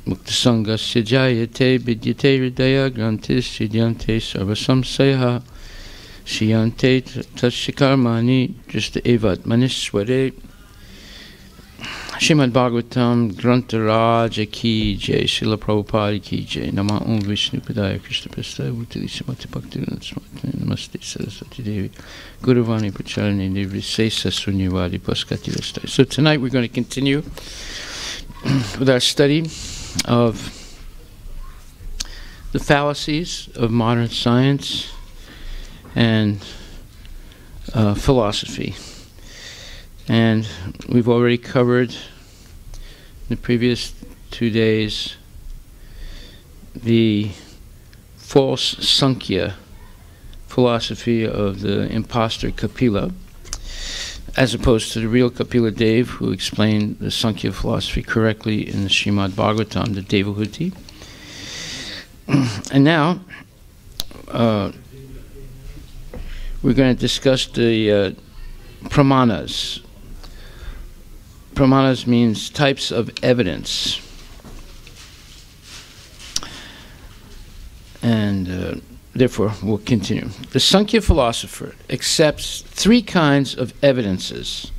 Muktasangasya jayate vidyate hridaya grantis siddhyante sarvasamsaya shiyante tashikarmani drishta evat manisware. Srimad Bhagavatam Grantha Raja Ki Jai, Srila Prabhupada Ki Jai, Nama Om Vishnu Padaya Krishna Prasthaya Bhutali Samati Bhakti Namaste Saraswati Devi Guruvani Pracharani Nirvisesa Sunyavadi Paskati Rastai. So tonight we're going to continue with our study of the fallacies of modern science and philosophy. And we've already covered in the previous 2 days the false Sankhya philosophy of the impostor Kapila, as opposed to the real Kapila Dev, who explained the Sankhya philosophy correctly in the Srimad Bhagavatam, the Devahuti. And now we're going to discuss the Pramanas. Pramanas means types of evidence. And therefore, we'll continue. The Sankhya philosopher accepts 3 kinds of evidences,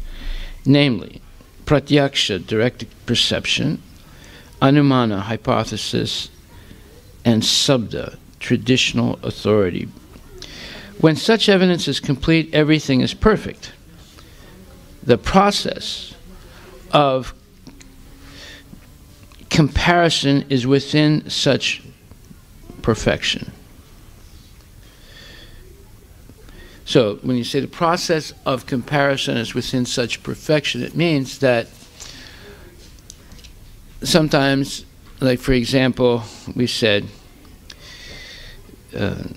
namely, pratyaksha, direct perception, anumana, hypothesis, and sabda, traditional authority. When such evidence is complete, everything is perfect. The process of comparison is within such perfection. So when you say the process of comparison is within such perfection, it means that sometimes, like for example, we said the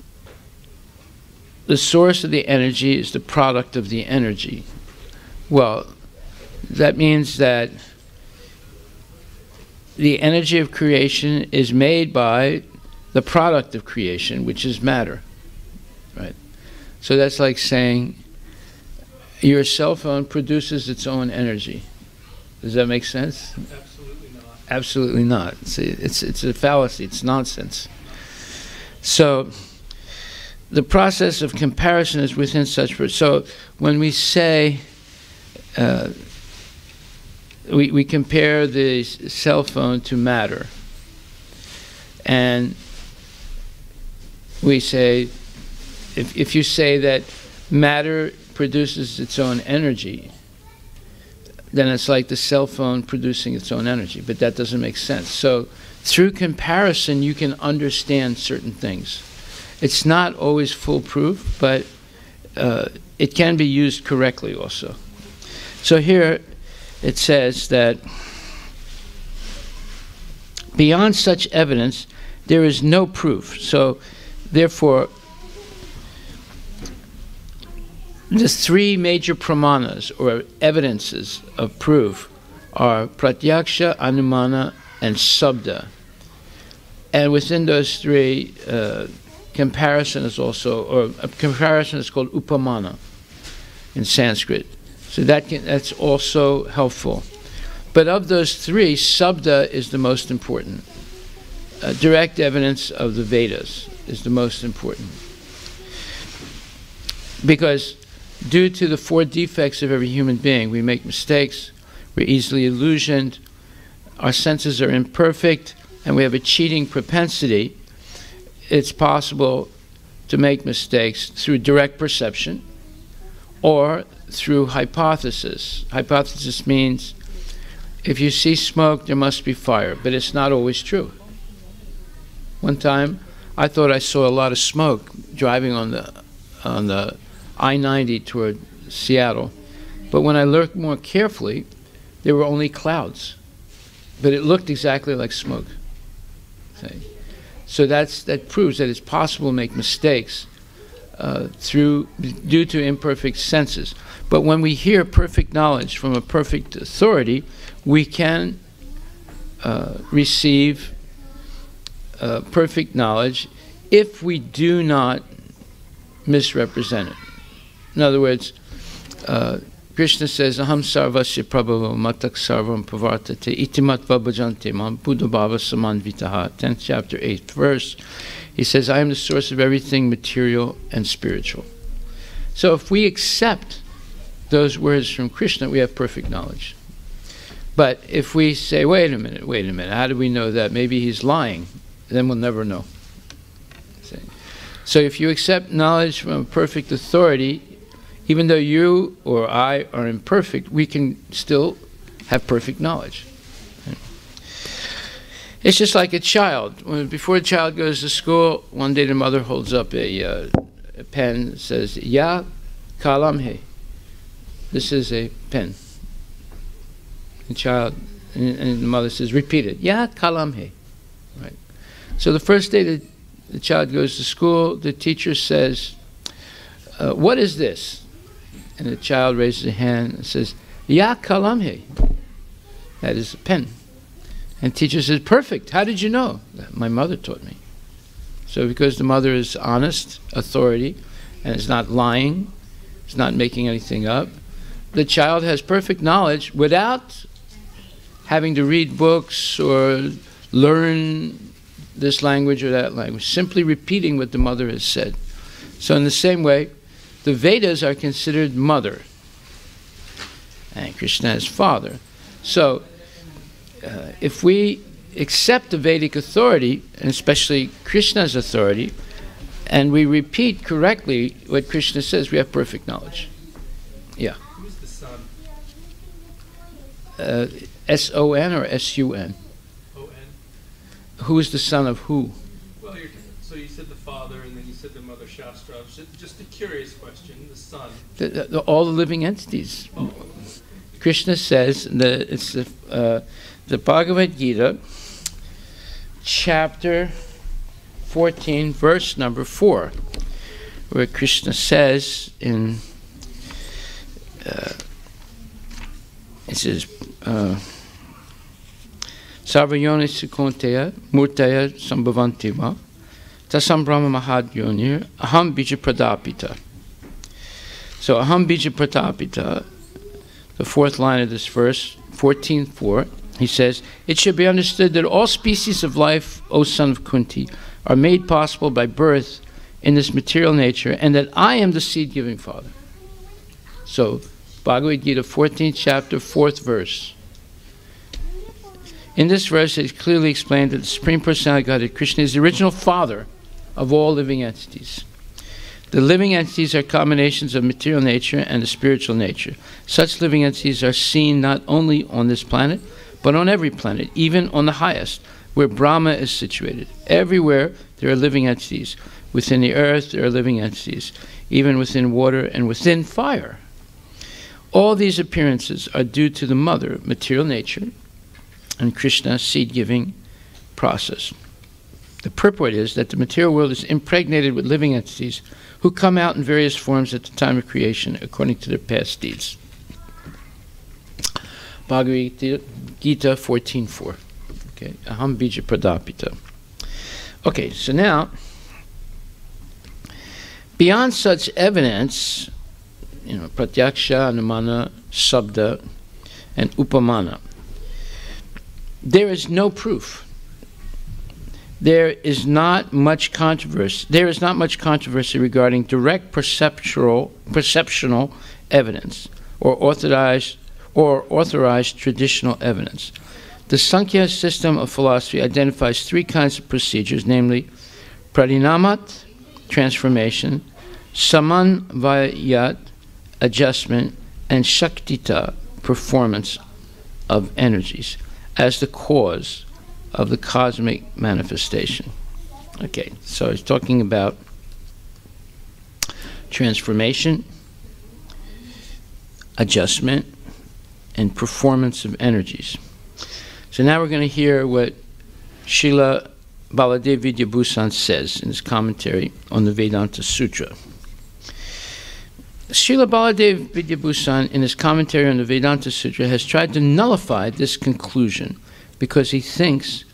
source of the energy is the product of the energy. Well, that means that the energy of creation is made by the product of creation, which is matter, right? So that's like saying your cell phone produces its own energy. Does that make sense? Absolutely not. Absolutely not. See, it's a fallacy. It's nonsense. So the process of comparison is within such. So when we say we compare the cell phone to matter, and we say, if you say that matter produces its own energy, then it's like the cell phone producing its own energy, but that doesn't make sense. So through comparison, you can understand certain things. It's not always foolproof, but it can be used correctly also. So here it says that beyond such evidence, there is no proof. So therefore, the 3 major pramanas, or evidences of proof, are pratyaksha, anumana, and sabda. And within those 3, comparison is also, or a comparison is called upamana in Sanskrit. So that's also helpful. But of those 3, sabda is the most important. Direct evidence of the Vedas is the most important. Because due to the 4 defects of every human being, we make mistakes, we're easily illusioned, our senses are imperfect, and we have a cheating propensity. It's possible to make mistakes through direct perception or through hypothesis. Hypothesis means if you see smoke, there must be fire, but it's not always true. One time, I thought I saw a lot of smoke driving on the I-90 toward Seattle, but when I looked more carefully, there were only clouds, but it looked exactly like smoke. Okay. So that proves that it's possible to make mistakes due to imperfect senses. But when we hear perfect knowledge from a perfect authority, we can receive perfect knowledge if we do not misrepresent it. In other words, Krishna says, Aham sarvasya prabhava matak sarvam pavartate itimat vabhajante mam buddha bhava samanvitaha. 10th chapter, 8th verse. He says, I am the source of everything material and spiritual. So if we accept those words from Krishna, we have perfect knowledge. But if we say, wait a minute, how do we know that? Maybe he's lying. Then we'll never know. So if you accept knowledge from a perfect authority, even though you or I are imperfect, we can still have perfect knowledge. It's just like a child. Before a child goes to school, one day the mother holds up a pen, says, Ya kalam hai. This is a pen. The child, and the mother says, repeat it. Ya kalam hai. Right. So the first day that the child goes to school, the teacher says, what is this? And the child raises a hand and says, Ya kalam hai. That is a pen. And the teacher says, perfect. How did you know? My mother taught me. So because the mother is honest, authority, and is not lying, is not making anything up, the child has perfect knowledge without having to read books or learn this language or that language, simply repeating what the mother has said. So in the same way, the Vedas are considered mother, and Krishna is father. So if we accept the Vedic authority, and especially Krishna's authority, and we repeat correctly what Krishna says, we have perfect knowledge. Yeah. Who's the son? S-O-N or S-U-N? O-N. Who is the son of who? Well, so you said the father, and then you said the mother Shastra. Just a curious question. The son. All the living entities. Oh. Krishna says, it's the Bhagavat Gita, chapter 14, verse number 4, where Krishna says it says, Sarvayoni Sikonteya Murtaya Sambhavantima Tasam Brahma Mahadyonir Aham Bija Pradapita. So Aham Bija Pradapita, the fourth line of this verse, 14:4, he says, it should be understood that all species of life, O son of Kunti, are made possible by birth in this material nature, and that I am the seed-giving father. So, Bhagavad Gita, 14th chapter, 4th verse. In this verse, it is clearly explained that the Supreme Personality of Godhead, Krishna, is the original father of all living entities. The living entities are combinations of material nature and the spiritual nature. Such living entities are seen not only on this planet, but on every planet, even on the highest, where Brahma is situated. Everywhere there are living entities. Within the earth there are living entities, even within water and within fire. All these appearances are due to the mother, material nature, and Krishna's seed-giving process. The purport is that the material world is impregnated with living entities who come out in various forms at the time of creation according to their past deeds. Bhagavad Gita 14:4. Okay, Aham Bija Pradapita. Okay, so now, beyond such evidence, Pratyaksha, Anumana, Sabda, and Upamana, there is no proof. There is not much controversy. There is not much controversy regarding direct perceptual evidence or authorized traditional evidence. The Sankhya system of philosophy identifies three kinds of procedures, namely pradinamat, transformation, samanvayat, adjustment, and shaktita, performance of energies, as the cause of the cosmic manifestation. Okay, so he's talking about transformation, adjustment, and performance of energies. So now we're going to hear what Srila Baladev Vidyabhusan says in his commentary on the Vedanta Sutra. Srila Baladev Vidyabhusan, in his commentary on the Vedanta Sutra, has tried to nullify this conclusion because he thinks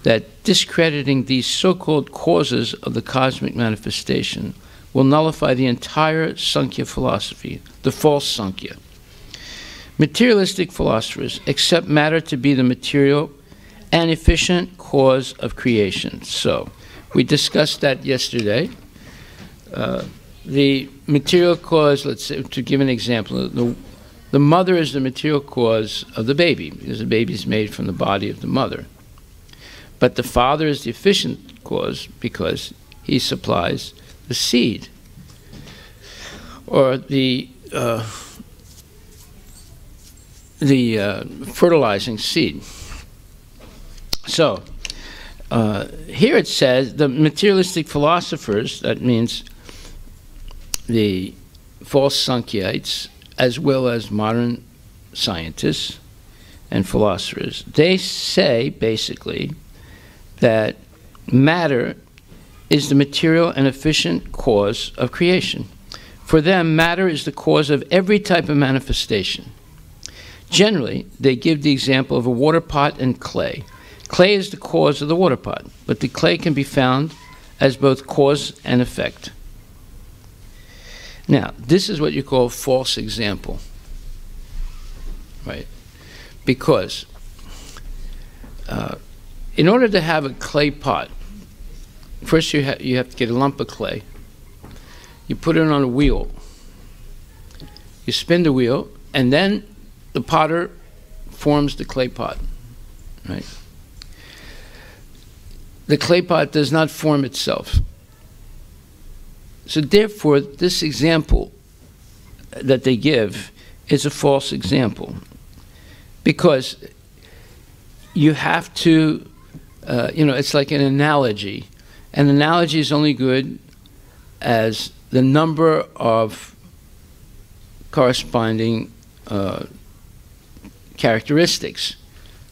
that discrediting these so-called causes of the cosmic manifestation will nullify the entire Sankhya philosophy, the false Sankhya. Materialistic philosophers accept matter to be the material and efficient cause of creation. So, we discussed that yesterday. The material cause, let's say, to give an example, the mother is the material cause of the baby, because the baby is made from the body of the mother. But the father is the efficient cause because he supplies the seed, or the fertilizing seed. So, here it says the materialistic philosophers, that means the false Aankiaites, as well as modern scientists and philosophers, they say basically that matter is the material and efficient cause of creation. For them, matter is the cause of every type of manifestation. Generally, they give the example of a water pot and clay. Clay is the cause of the water pot, but the clay can be found as both cause and effect. Now, this is what you call a false example, right? Because in order to have a clay pot, first you have to get a lump of clay. You put it on a wheel. You spin the wheel, and then the potter forms the clay pot, right? The clay pot does not form itself. So therefore, this example that they give is a false example, because you have to, it's like an analogy. An analogy is only good as the number of corresponding characteristics.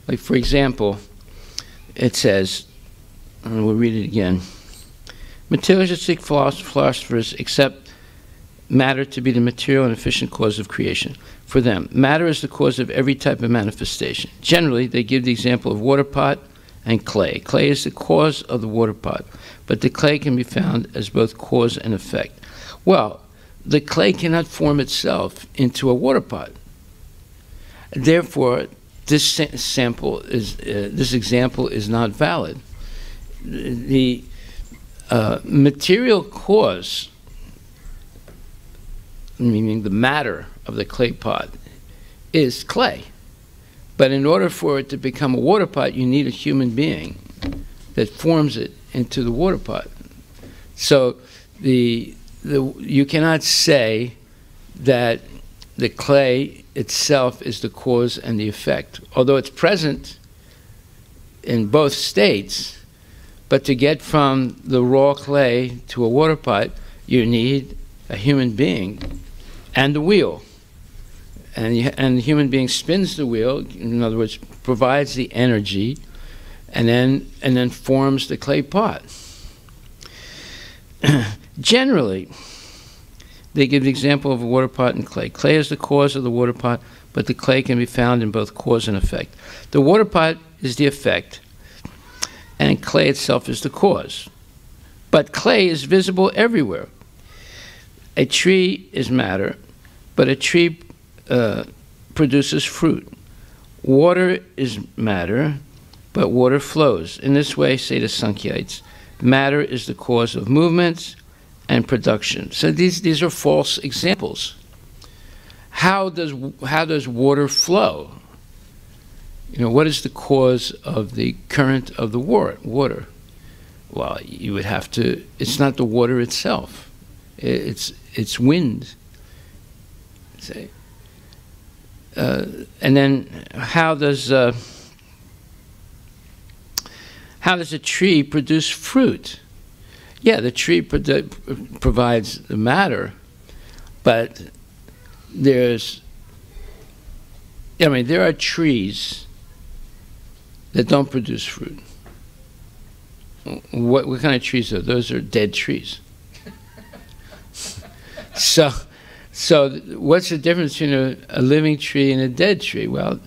Like, for example, it says, and we'll read it again, materialistic philosophers accept matter to be the material and efficient cause of creation. For them, matter is the cause of every type of manifestation. Generally, they give the example of water pot and clay. Clay is the cause of the water pot, but the clay can be found as both cause and effect. Well, the clay cannot form itself into a water pot. Therefore, this example is not valid. The material cause, meaning the matter of the clay pot, is clay. But in order for it to become a water pot, you need a human being that forms it into the water pot. So you cannot say that the clay itself is the cause and the effect, although it's present in both states. But to get from the raw clay to a water pot, you need a human being and the wheel. And the human being spins the wheel, in other words, provides the energy, and then forms the clay pot. Generally, they give the example of a water pot and clay. Clay is the cause of the water pot, but the clay can be found in both cause and effect. The water pot is the effect, and clay itself is the cause. But clay is visible everywhere. A tree is matter, but a tree produces fruit. Water is matter, but water flows. In this way, say the Aankiaites, matter is the cause of movements and production. So these are false examples. How does water flow? What is the cause of the current of the water? Well, you would have to, it's not the water itself. It's wind. Say. And then how does a tree produce fruit? Yeah, the tree provides the matter, but there are trees that don't produce fruit. What kind of trees are those? Are dead trees. So what's the difference between a living tree and a dead tree? Well,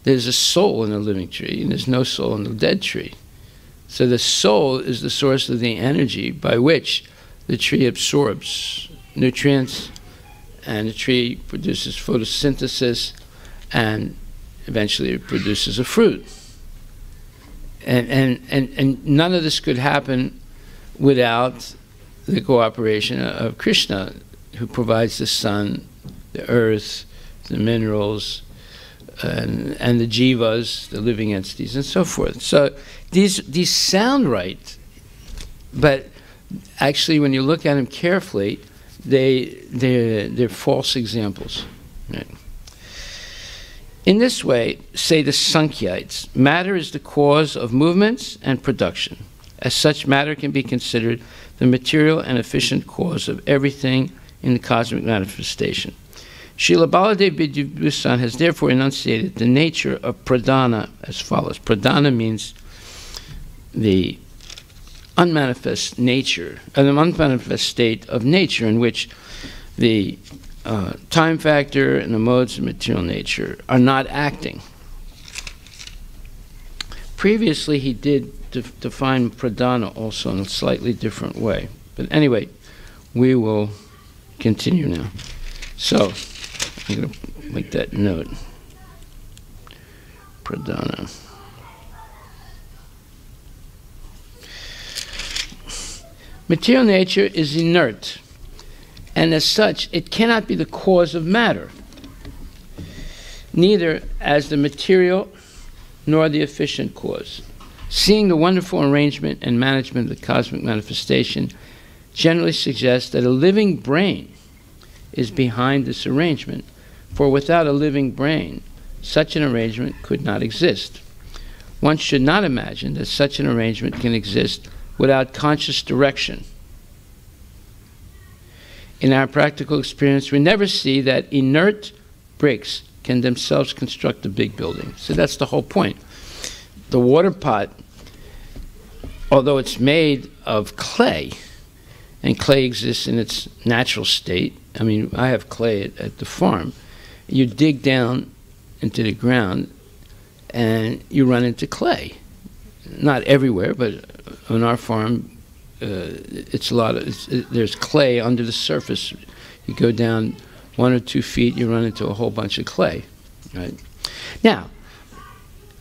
there's a soul in a living tree, and there's no soul in the dead tree. So the soul is the source of the energy by which the tree absorbs nutrients, and the tree produces photosynthesis, and eventually it produces a fruit. And none of this could happen without the cooperation of Krishna, who provides the sun, the earth, the minerals, and the jivas, the living entities, and so forth. So these sound right, but actually when you look at them carefully, they're false examples. Right? In this way, say the Sankhyites, matter is the cause of movements and production. As such, matter can be considered the material and efficient cause of everything in the cosmic manifestation. Srila Baladev Vidyabhusan has therefore enunciated the nature of pradhana as follows. Pradhana means the unmanifest nature, an unmanifest state of nature in which the time factor and the modes of material nature are not acting. Previously, he did define pradhana also in a slightly different way. But anyway, we will continue now. So, I'm going to make that note. Pradhana. Material nature is inert, and as such, it cannot be the cause of matter, neither as the material nor the efficient cause. Seeing the wonderful arrangement and management of the cosmic manifestation generally suggests that a living brain is behind this arrangement, for without a living brain, such an arrangement could not exist. One should not imagine that such an arrangement can exist without conscious direction. In our practical experience, we never see that inert bricks can themselves construct a big building. So that's the whole point. The water pot, although it's made of clay, and clay exists in its natural state. I mean, I have clay at the farm. You dig down into the ground and you run into clay. Not everywhere, but on our farm, it's a lot of, there's clay under the surface. You go down 1 or 2 feet, you run into a whole bunch of clay, right? Now,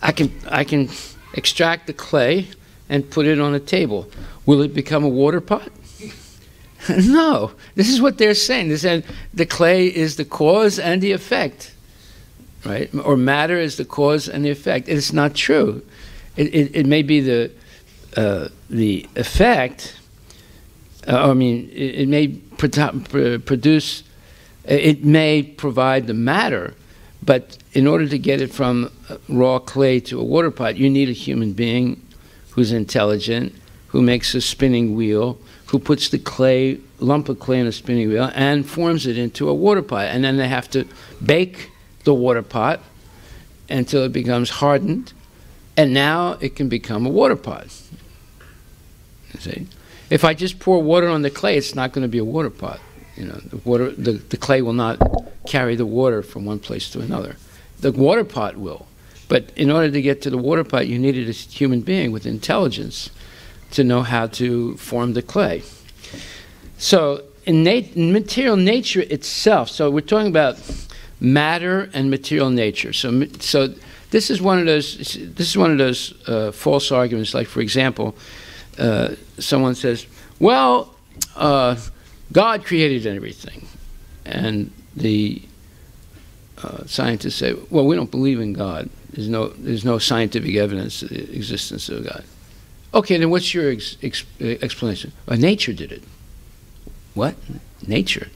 I can extract the clay and put it on a table. Will it become a water pot? No. This is what they're saying. They're saying the clay is the cause and the effect, right? Or matter is the cause and the effect. It's not true. It may be the effect. I mean, it may produce. It may provide the matter, but in order to get it from raw clay to a water pot, you need a human being who's intelligent, who makes a spinning wheel, who puts the lump of clay in a spinning wheel and forms it into a water pot. And then they have to bake the water pot until it becomes hardened, and now it can become a water pot. You see? If I just pour water on the clay, it's not going to be a water pot. You know, the clay will not carry the water from one place to another. The water pot will. But in order to get to the water pot, you needed a human being with intelligence to know how to form the clay. So in material nature itself, so we're talking about matter and material nature. So this is one of those false arguments. Like, for example, someone says, well, God created everything. And the scientists say, well, we don't believe in God. There's no scientific evidence of the existence of God. Okay, then what's your explanation? Well, nature did it. What? Nature?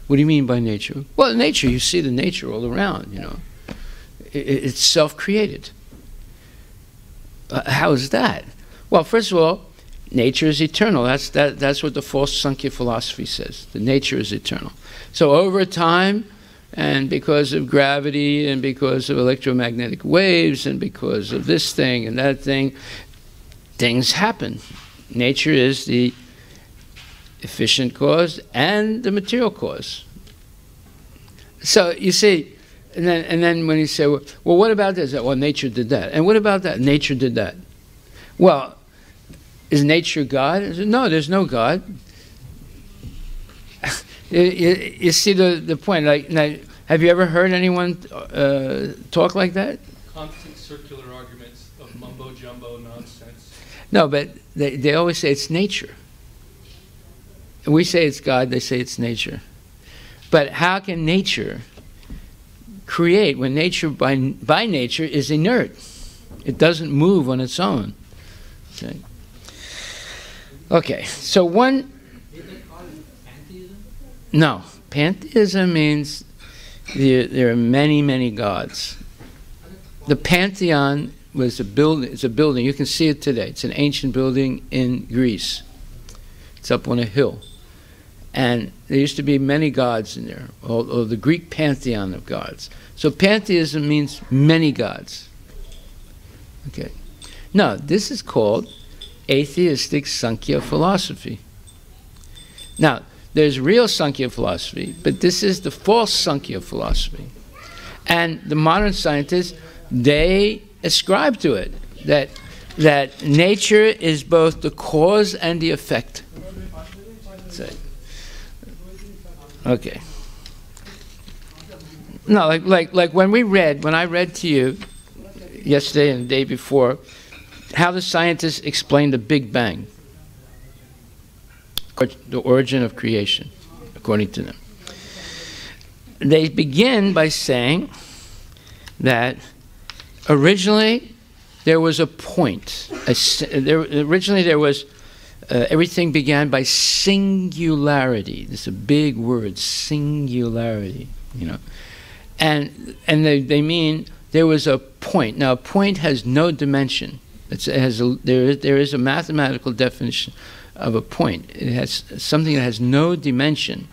What do you mean by nature? Well, nature, you see the nature all around, you know. It's self-created. How is that? Well, first of all, nature is eternal. That's what the false Sankhya philosophy says. The nature is eternal. So over time, and because of gravity, and because of electromagnetic waves, and because of this thing and that thing, things happen. Nature is the efficient cause and the material cause. So you see, and then when you say, well, what about this? Well, nature did that. And what about that? Nature did that. Well, is nature God? No, there's no God. You see the point. Like, Have you ever heard anyone talk like that? Constant circular arguments of mumbo-jumbo nonsense. No, but they always say it's nature. We say it's God, they say it's nature. But how can nature create when nature by nature is inert? It doesn't move on its own. Okay, so one... Did they call it pantheism? No, pantheism means there are many, many gods. The Pantheon was a building. It's a building. You can see it today. It's an ancient building in Greece. It's up on a hill. And there used to be many gods in there, or the Greek pantheon of gods. So pantheism means many gods. Okay. No, this is called atheistic Sankhya philosophy. Now, there's real Sankhya philosophy, but this is the false Sankhya philosophy. And the modern scientists, they ascribe to it that nature is both the cause and the effect. Okay. No, like when I read to you yesterday and the day before, how the scientists explain the Big Bang, the origin of creation, according to them. They begin by saying that originally there was a point. Originally there was, everything began by singularity. This is a big word, singularity, you know. And they mean there was a point. Now, a point has no dimension. There is a mathematical definition of a point. It has something that has no dimension.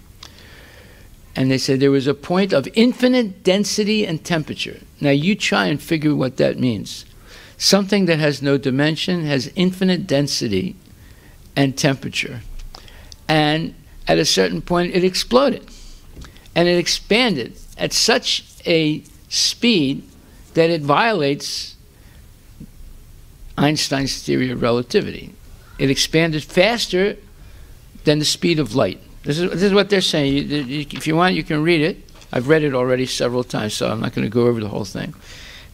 And they said there was a point of infinite density and temperature. Now you try and figure what that means. Something that has no dimension has infinite density and temperature. And at a certain point it exploded. And it expanded at such a speed that it violates Einstein's theory of relativity. It expanded faster than the speed of light. This is what they're saying. If you want, you can read it. I've read it already several times, so I'm not going to go over the whole thing.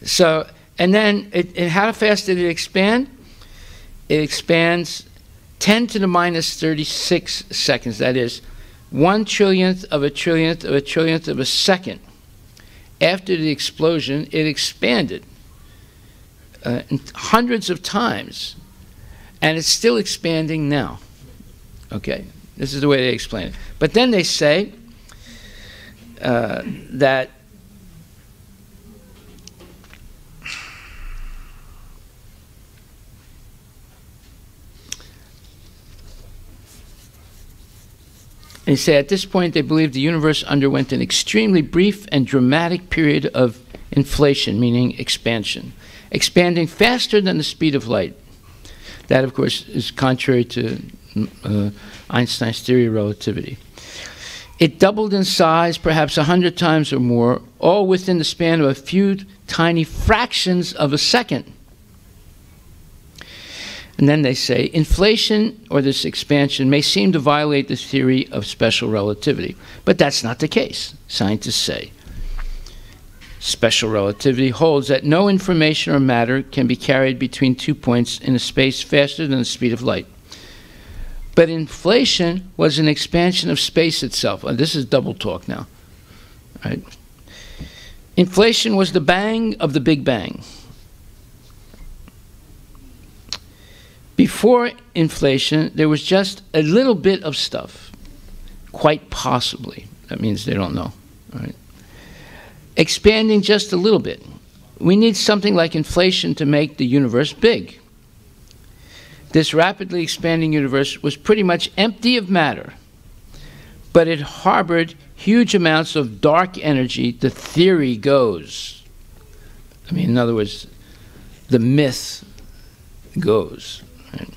So, and then, how fast did it expand? It expands 10 to the minus 36 seconds. That is, 1/1,000,000,000 of a trillionth of a trillionth of a second. After the explosion, it expanded hundreds of times. And it's still expanding now. Okay, this is the way they explain it. But then they say that they say at this point they believe the universe underwent an extremely brief and dramatic period of inflation, meaning expansion, expanding faster than the speed of light. That, of course, is contrary to Einstein's theory of relativity. It doubled in size, perhaps 100 times or more, all within the span of a few tiny fractions of a second. And then they say, inflation, or this expansion, may seem to violate the theory of special relativity. But that's not the case, scientists say. Special relativity holds that no information or matter can be carried between 2 points in a space faster than the speed of light. But inflation was an expansion of space itself. This is double talk now. Right? Inflation was the bang of the Big Bang. Before inflation, there was just a little bit of stuff. Quite possibly. That means they don't know. Right? Expanding just a little bit. We need something like inflation to make the universe big. This rapidly expanding universe was pretty much empty of matter, but it harbored huge amounts of dark energy, the theory goes. I mean, in other words, the myth goes. Right?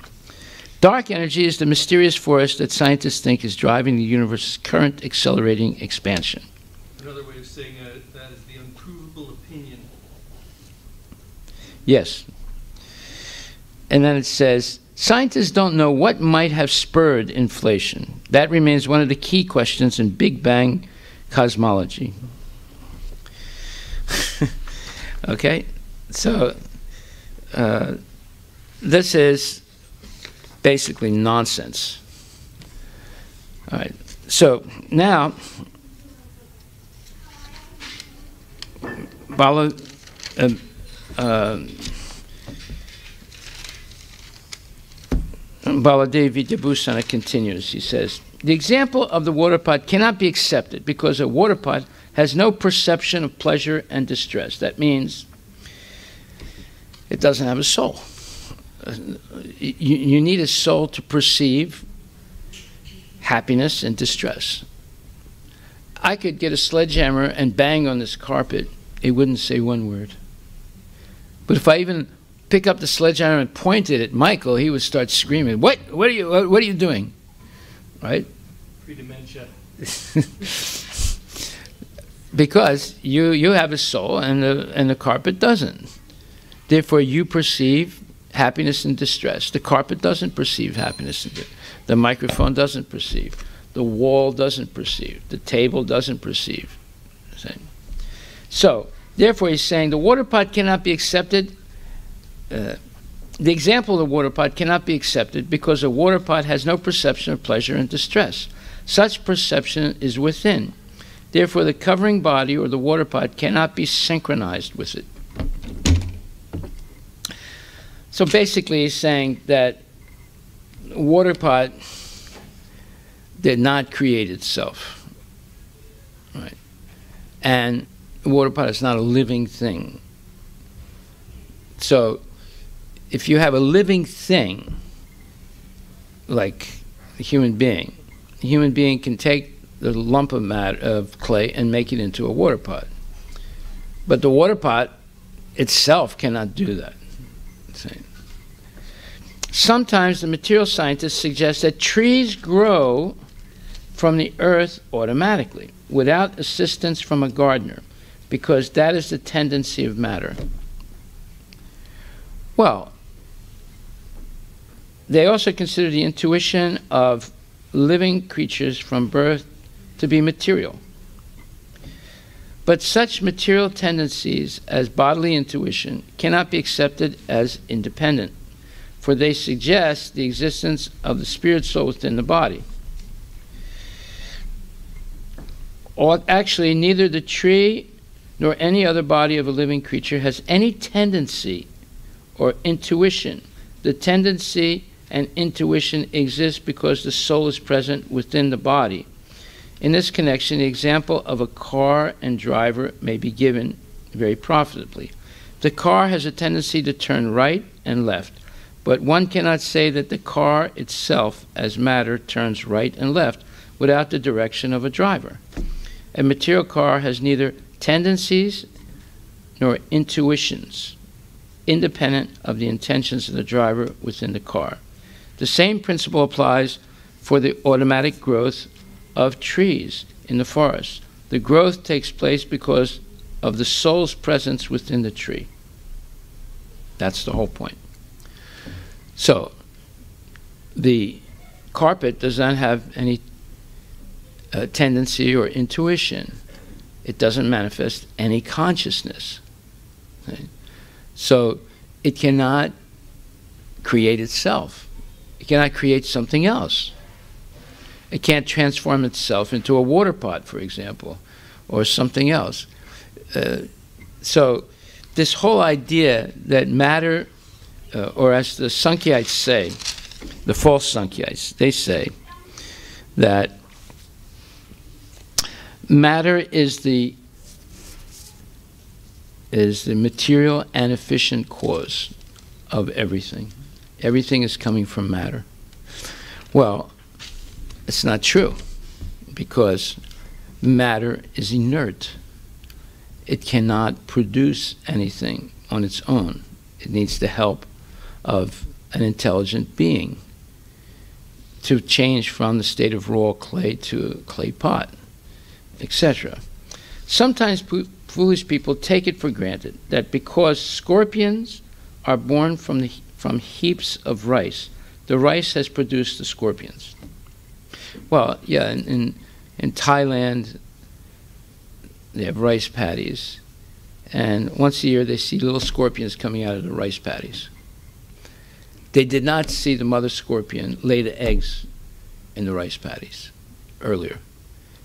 Dark energy is the mysterious force that scientists think is driving the universe's current accelerating expansion. Another way of saying that is the unprovable opinion. Yes. And then it says, scientists don't know what might have spurred inflation. That remains one of the key questions in Big Bang cosmology. Okay? So, this is basically nonsense. All right. So, now, Baladev Vidyabhusana continues. He says, the example of the water pot cannot be accepted because a water pot has no perception of pleasure and distress. That means it doesn't have a soul. You need a soul to perceive happiness and distress. I could get a sledgehammer and bang on this carpet. It wouldn't say one word. But if I even pick up the sledgehammer and point it at Michael, he would start screaming, What are you doing? Right? Pre-dementia. Because you have a soul and the carpet doesn't. Therefore, you perceive happiness and distress. The carpet doesn't perceive happiness and distress. The microphone doesn't perceive. The wall doesn't perceive. The table doesn't perceive. So, therefore, he's saying the water pot cannot be accepted. The example of the water pot cannot be accepted because a water pot has no perception of pleasure and distress. Such perception is within. Therefore, the covering body or the water pot cannot be synchronized with it. So basically, he's saying that water pot did not create itself, right? And water pot is not a living thing. So, if you have a living thing, like a human being can take the lump of clay and make it into a water pot. But the water pot itself cannot do that. Sometimes the material scientists suggest that trees grow from the earth automatically, without assistance from a gardener, because that is the tendency of matter. Well, they also consider the intuition of living creatures from birth to be material. But such material tendencies as bodily intuition cannot be accepted as independent, for they suggest the existence of the spirit soul within the body. Or actually, neither the tree nor any other body of a living creature has any tendency or intuition. The tendency and intuition exist because the soul is present within the body. In this connection, the example of a car and driver may be given very profitably. The car has a tendency to turn right and left, but one cannot say that the car itself, as matter, turns right and left without the direction of a driver. A material car has neither tendencies nor intuitions, independent of the intentions of the driver within the car. The same principle applies for the automatic growth of trees in the forest. The growth takes place because of the soul's presence within the tree. That's the whole point. So, the carpet does not have any tendency or intuition. It doesn't manifest any consciousness. Right? So, it cannot create itself. It cannot create something else. It can't transform itself into a water pot, for example, or something else. So this whole idea that matter, or as the Sankyites say, the false Sankyites, they say that matter is the material and efficient cause of everything. Everything is coming from matter. Well, it's not true, because matter is inert. It cannot produce anything on its own. It needs the help of an intelligent being to change from the state of raw clay to a clay pot, etc. Sometimes foolish people take it for granted that because scorpions are born from heaps of rice, the rice has produced the scorpions. Well, yeah, in Thailand, they have rice paddies, And once a year, they see little scorpions coming out of the rice paddies. They did not see the mother scorpion lay the eggs in the rice paddies earlier.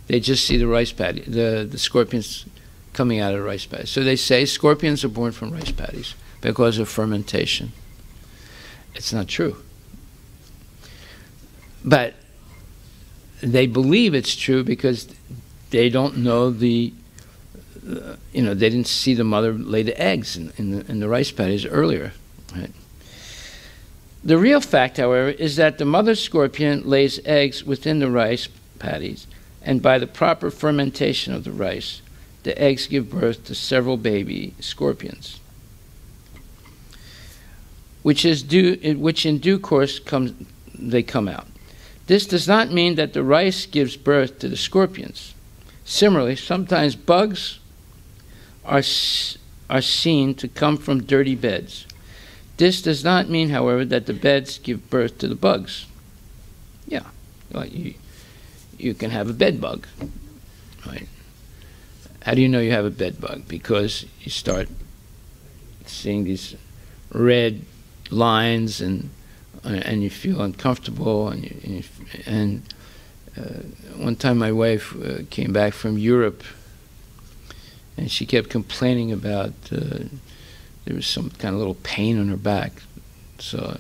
They just see the rice paddy, the scorpions coming out of the rice paddies. So they say scorpions are born from rice paddies because of fermentation. It's not true. But they believe it's true because they don't know they didn't see the mother lay the eggs in the rice paddies earlier. Right? The real fact, however, is that the mother scorpion lays eggs within the rice paddies, and by the proper fermentation of the rice, the eggs give birth to several baby scorpions, which in due course they come out. This does not mean that the rice gives birth to the scorpions. Similarly, sometimes bugs are seen to come from dirty beds. This does not mean, however, that the beds give birth to the bugs. Yeah, well, you can have a bed bug, right? How do you know you have a bed bug? Because you start seeing these red lines and you feel uncomfortable. And one time my wife came back from Europe, and she kept complaining about there was some kind of little pain on her back. So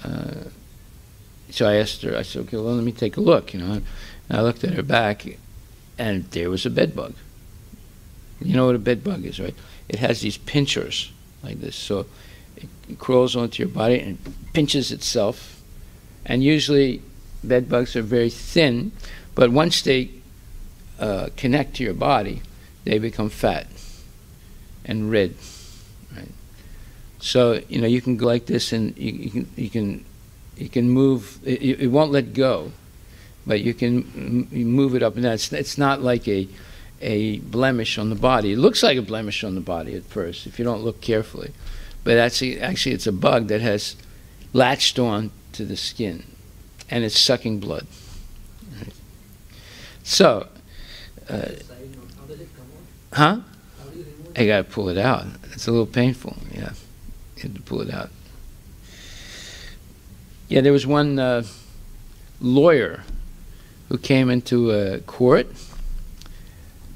I asked her, I said, okay, well, let me take a look, And I looked at her back, and there was a bed bug. You know what a bed bug is, right? It has these pinchers like this. So it crawls onto your body and pinches itself. And usually bed bugs are very thin, but once they connect to your body, they become fat and red. Right? So you can go like this, and you can move. It won't let go, but you can move it up and down. It's not like a blemish on the body. It looks like a blemish on the body at first if you don't look carefully, but actually it's a bug that has latched on to the skin, and it's sucking blood. Right? So, How does it come out? huh? How do you remove I gotta pull it out. It's a little painful. Yeah, you have to pull it out. Yeah, there was one lawyer who came into a court,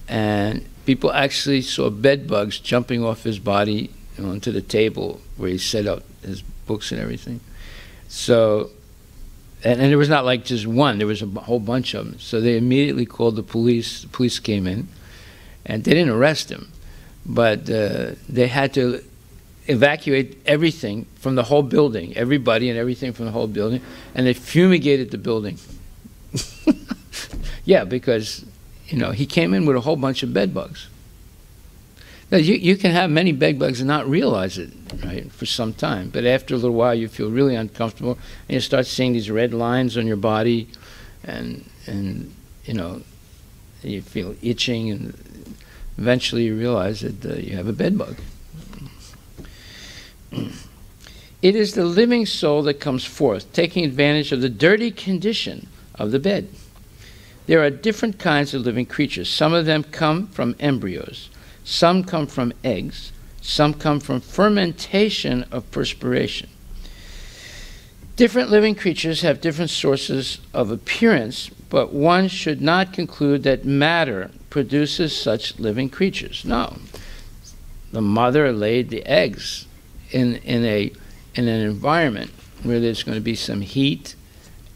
and people actually saw bed bugs jumping off his body onto the table where he set up his books and everything. So, and there was not like just one, there was a whole bunch of them. So they immediately called the police. The police came in, and they didn't arrest him, but they had to evacuate everything from the whole building, everybody and everything from the whole building, and they fumigated the building. Yeah, because he came in with a whole bunch of bed bugs. Now, you can have many bed bugs and not realize it, right, for some time. But after a little while, you feel really uncomfortable, and you start seeing these red lines on your body, and you feel itching, and eventually you realize that you have a bed bug. It is the living soul that comes forth, taking advantage of the dirty condition of the bed. There are different kinds of living creatures. Some of them come from embryos. Some come from eggs. Some come from fermentation of perspiration. Different living creatures have different sources of appearance, but one should not conclude that matter produces such living creatures. No. The mother laid the eggs in an environment where there's going to be some heat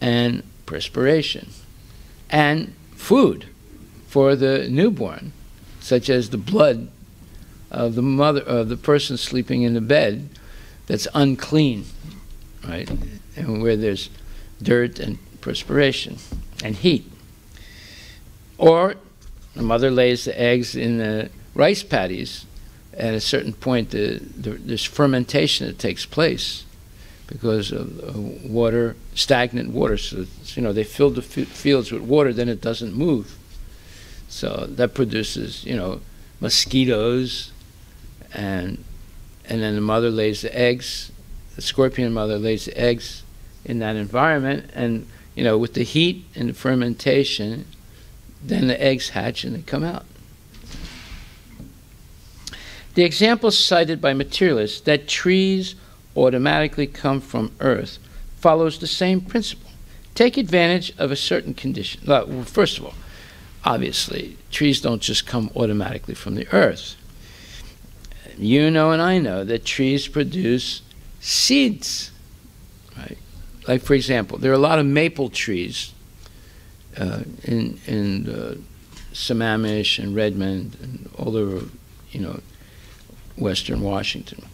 and perspiration and food for the newborn, such as the blood of the mother, of the person sleeping in the bed that's unclean, right? And where there's dirt and perspiration and heat. Or the mother lays the eggs in the rice paddies. At a certain point, there's fermentation that takes place because of water, stagnant water. So they fill the fields with water, then it doesn't move. So that produces, mosquitoes, and then the mother lays the eggs. The scorpion mother lays the eggs in that environment, and with the heat and the fermentation, then the eggs hatch and they come out. The example cited by materialists that trees automatically come from earth follows the same principle. Take advantage of a certain condition. Well, first of all, obviously, trees don't just come automatically from the earth. You know and I know that trees produce seeds, right? Like, for example, there are a lot of maple trees in Sammamish and Redmond and all over, Western Washington.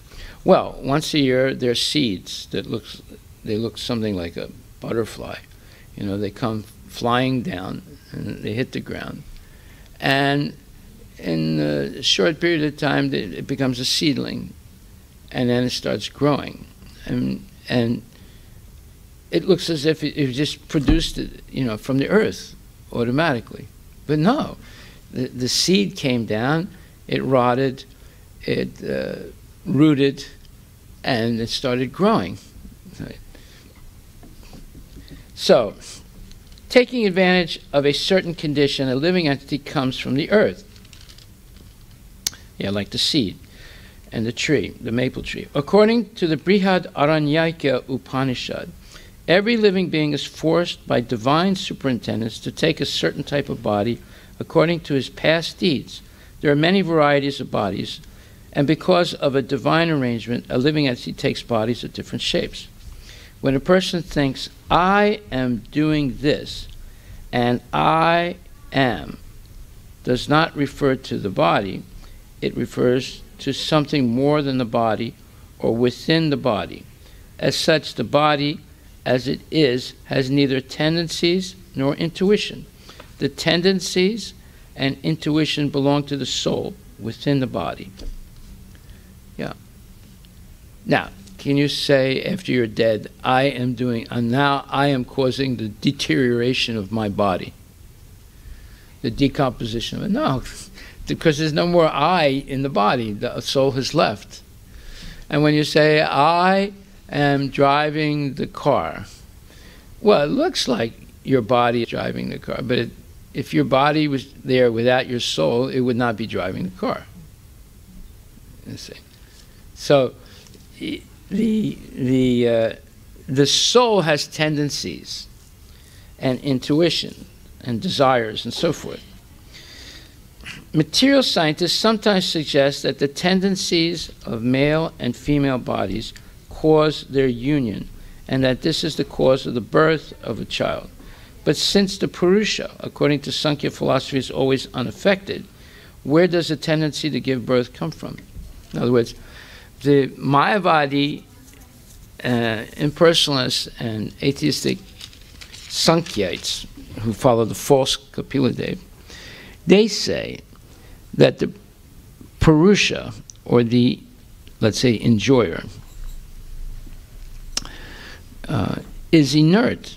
Well, once a year, there are seeds that look something like a butterfly. They come flying down and they hit the ground. And in a short period of time, it becomes a seedling, and then it starts growing. And it looks as if it just produced it, from the earth automatically. But no, the seed came down, it rotted, it rooted, and it started growing. Right. So, taking advantage of a certain condition, a living entity comes from the earth. Yeah, like the seed and the tree, the maple tree. According to the Brihad Aranyaka Upanishad, every living being is forced by divine superintendence to take a certain type of body according to his past deeds. There are many varieties of bodies, and because of a divine arrangement, a living entity takes bodies of different shapes. When a person thinks, I am doing this, and I am, does not refer to the body, it refers to something more than the body or within the body. As such, the body, as it is, has neither tendencies nor intuition. The tendencies and intuition belong to the soul within the body. Yeah. Now, can you say after you're dead, now I am causing the deterioration of my body, the decomposition of it? No, because there's no more I in the body. The soul has left. And when you say, I am driving the car, well, it looks like your body is driving the car, but if your body was there without your soul, it would not be driving the car. You see. So the soul has tendencies and intuition and desires and so forth. Material scientists sometimes suggest that the tendencies of male and female bodies cause their union, and that this is the cause of the birth of a child. But since the Purusha, according to Sankhya philosophy, is always unaffected, where does the tendency to give birth come from? In other words, the Mayavadi, impersonalists, and atheistic Sankhites, who follow the false Kapiladev, they say that the Purusha, or the, let's say, enjoyer, is inert.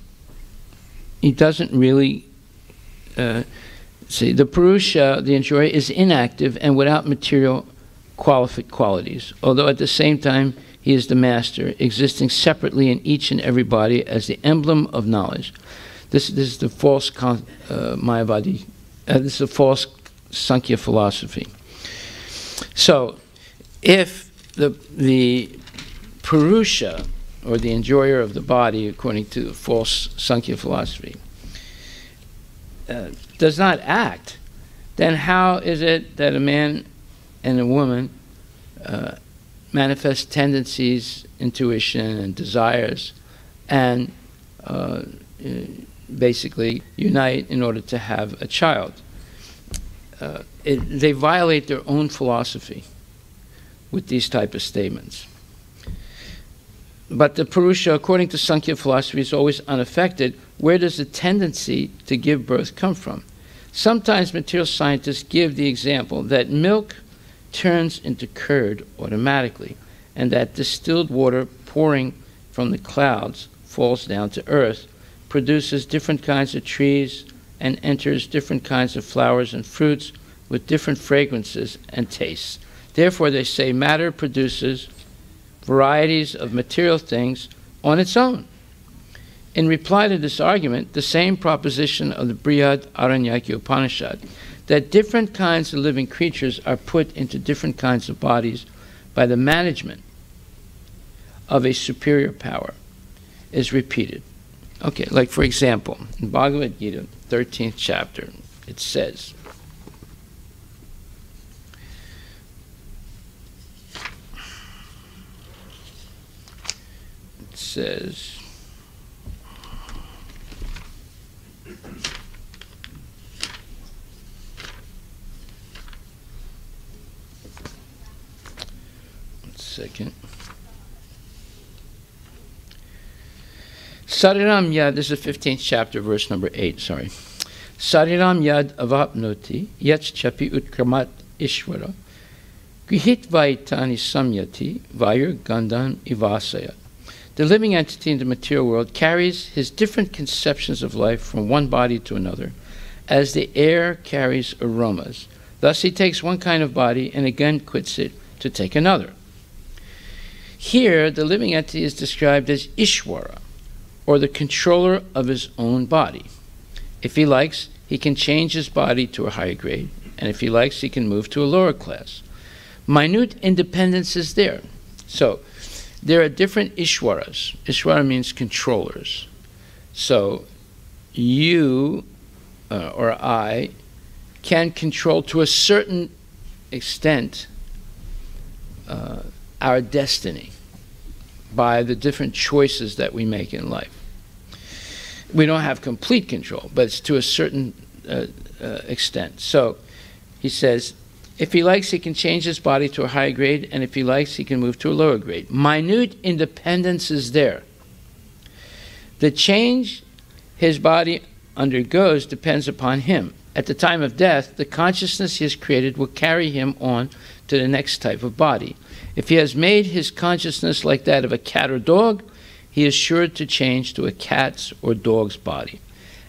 He doesn't really, the Purusha, the enjoyer, is inactive and without material qualities, although at the same time he is the master, existing separately in each and every body as the emblem of knowledge. This is the false Mayavadi, this is the false Sankhya philosophy. So, if the Purusha, or the enjoyer of the body, according to the false Sankhya philosophy, does not act, then how is it that a man and a woman manifest tendencies, intuition, and desires, and basically unite in order to have a child? They violate their own philosophy with these type of statements. But the Purusha, according to Sankhya philosophy, is always unaffected. Where does the tendency to give birth come from? Sometimes material scientists give the example that milk turns into curd automatically, and that distilled water pouring from the clouds falls down to earth, produces different kinds of trees, and enters different kinds of flowers and fruits with different fragrances and tastes. Therefore, they say matter produces varieties of material things on its own. In reply to this argument, the same proposition of the Brihad Aranyaka Upanishad, that different kinds of living creatures are put into different kinds of bodies by the management of a superior power is repeated. Okay, like for example, in Bhagavat Gita, 13th chapter, it says, second. Sariram yad, this is the 15th chapter, verse number 8, sorry. Sariram yad avapnoti, yach chapi utkramat ishvara, grihit vaitani samyati, vayur gandhan ivasaya. The living entity in the material world carries his different conceptions of life from one body to another, as the air carries aromas. Thus he takes one kind of body and again quits it to take another. Here, the living entity is described as Ishwara, or the controller of his own body. If he likes, he can change his body to a higher grade, and if he likes, he can move to a lower class. Minute independence is there. So, there are different Ishwaras. Ishwara means controllers. So, you or I can control to a certain extent our destiny by the different choices that we make in life. We don't have complete control, but it's to a certain extent. So he says, if he likes, he can change his body to a higher grade, and if he likes, he can move to a lower grade. Minute independence is there. The change his body undergoes depends upon him. At the time of death, the consciousness he has created will carry him on to the next type of body. If he has made his consciousness like that of a cat or dog, he is sure to change to a cat's or dog's body.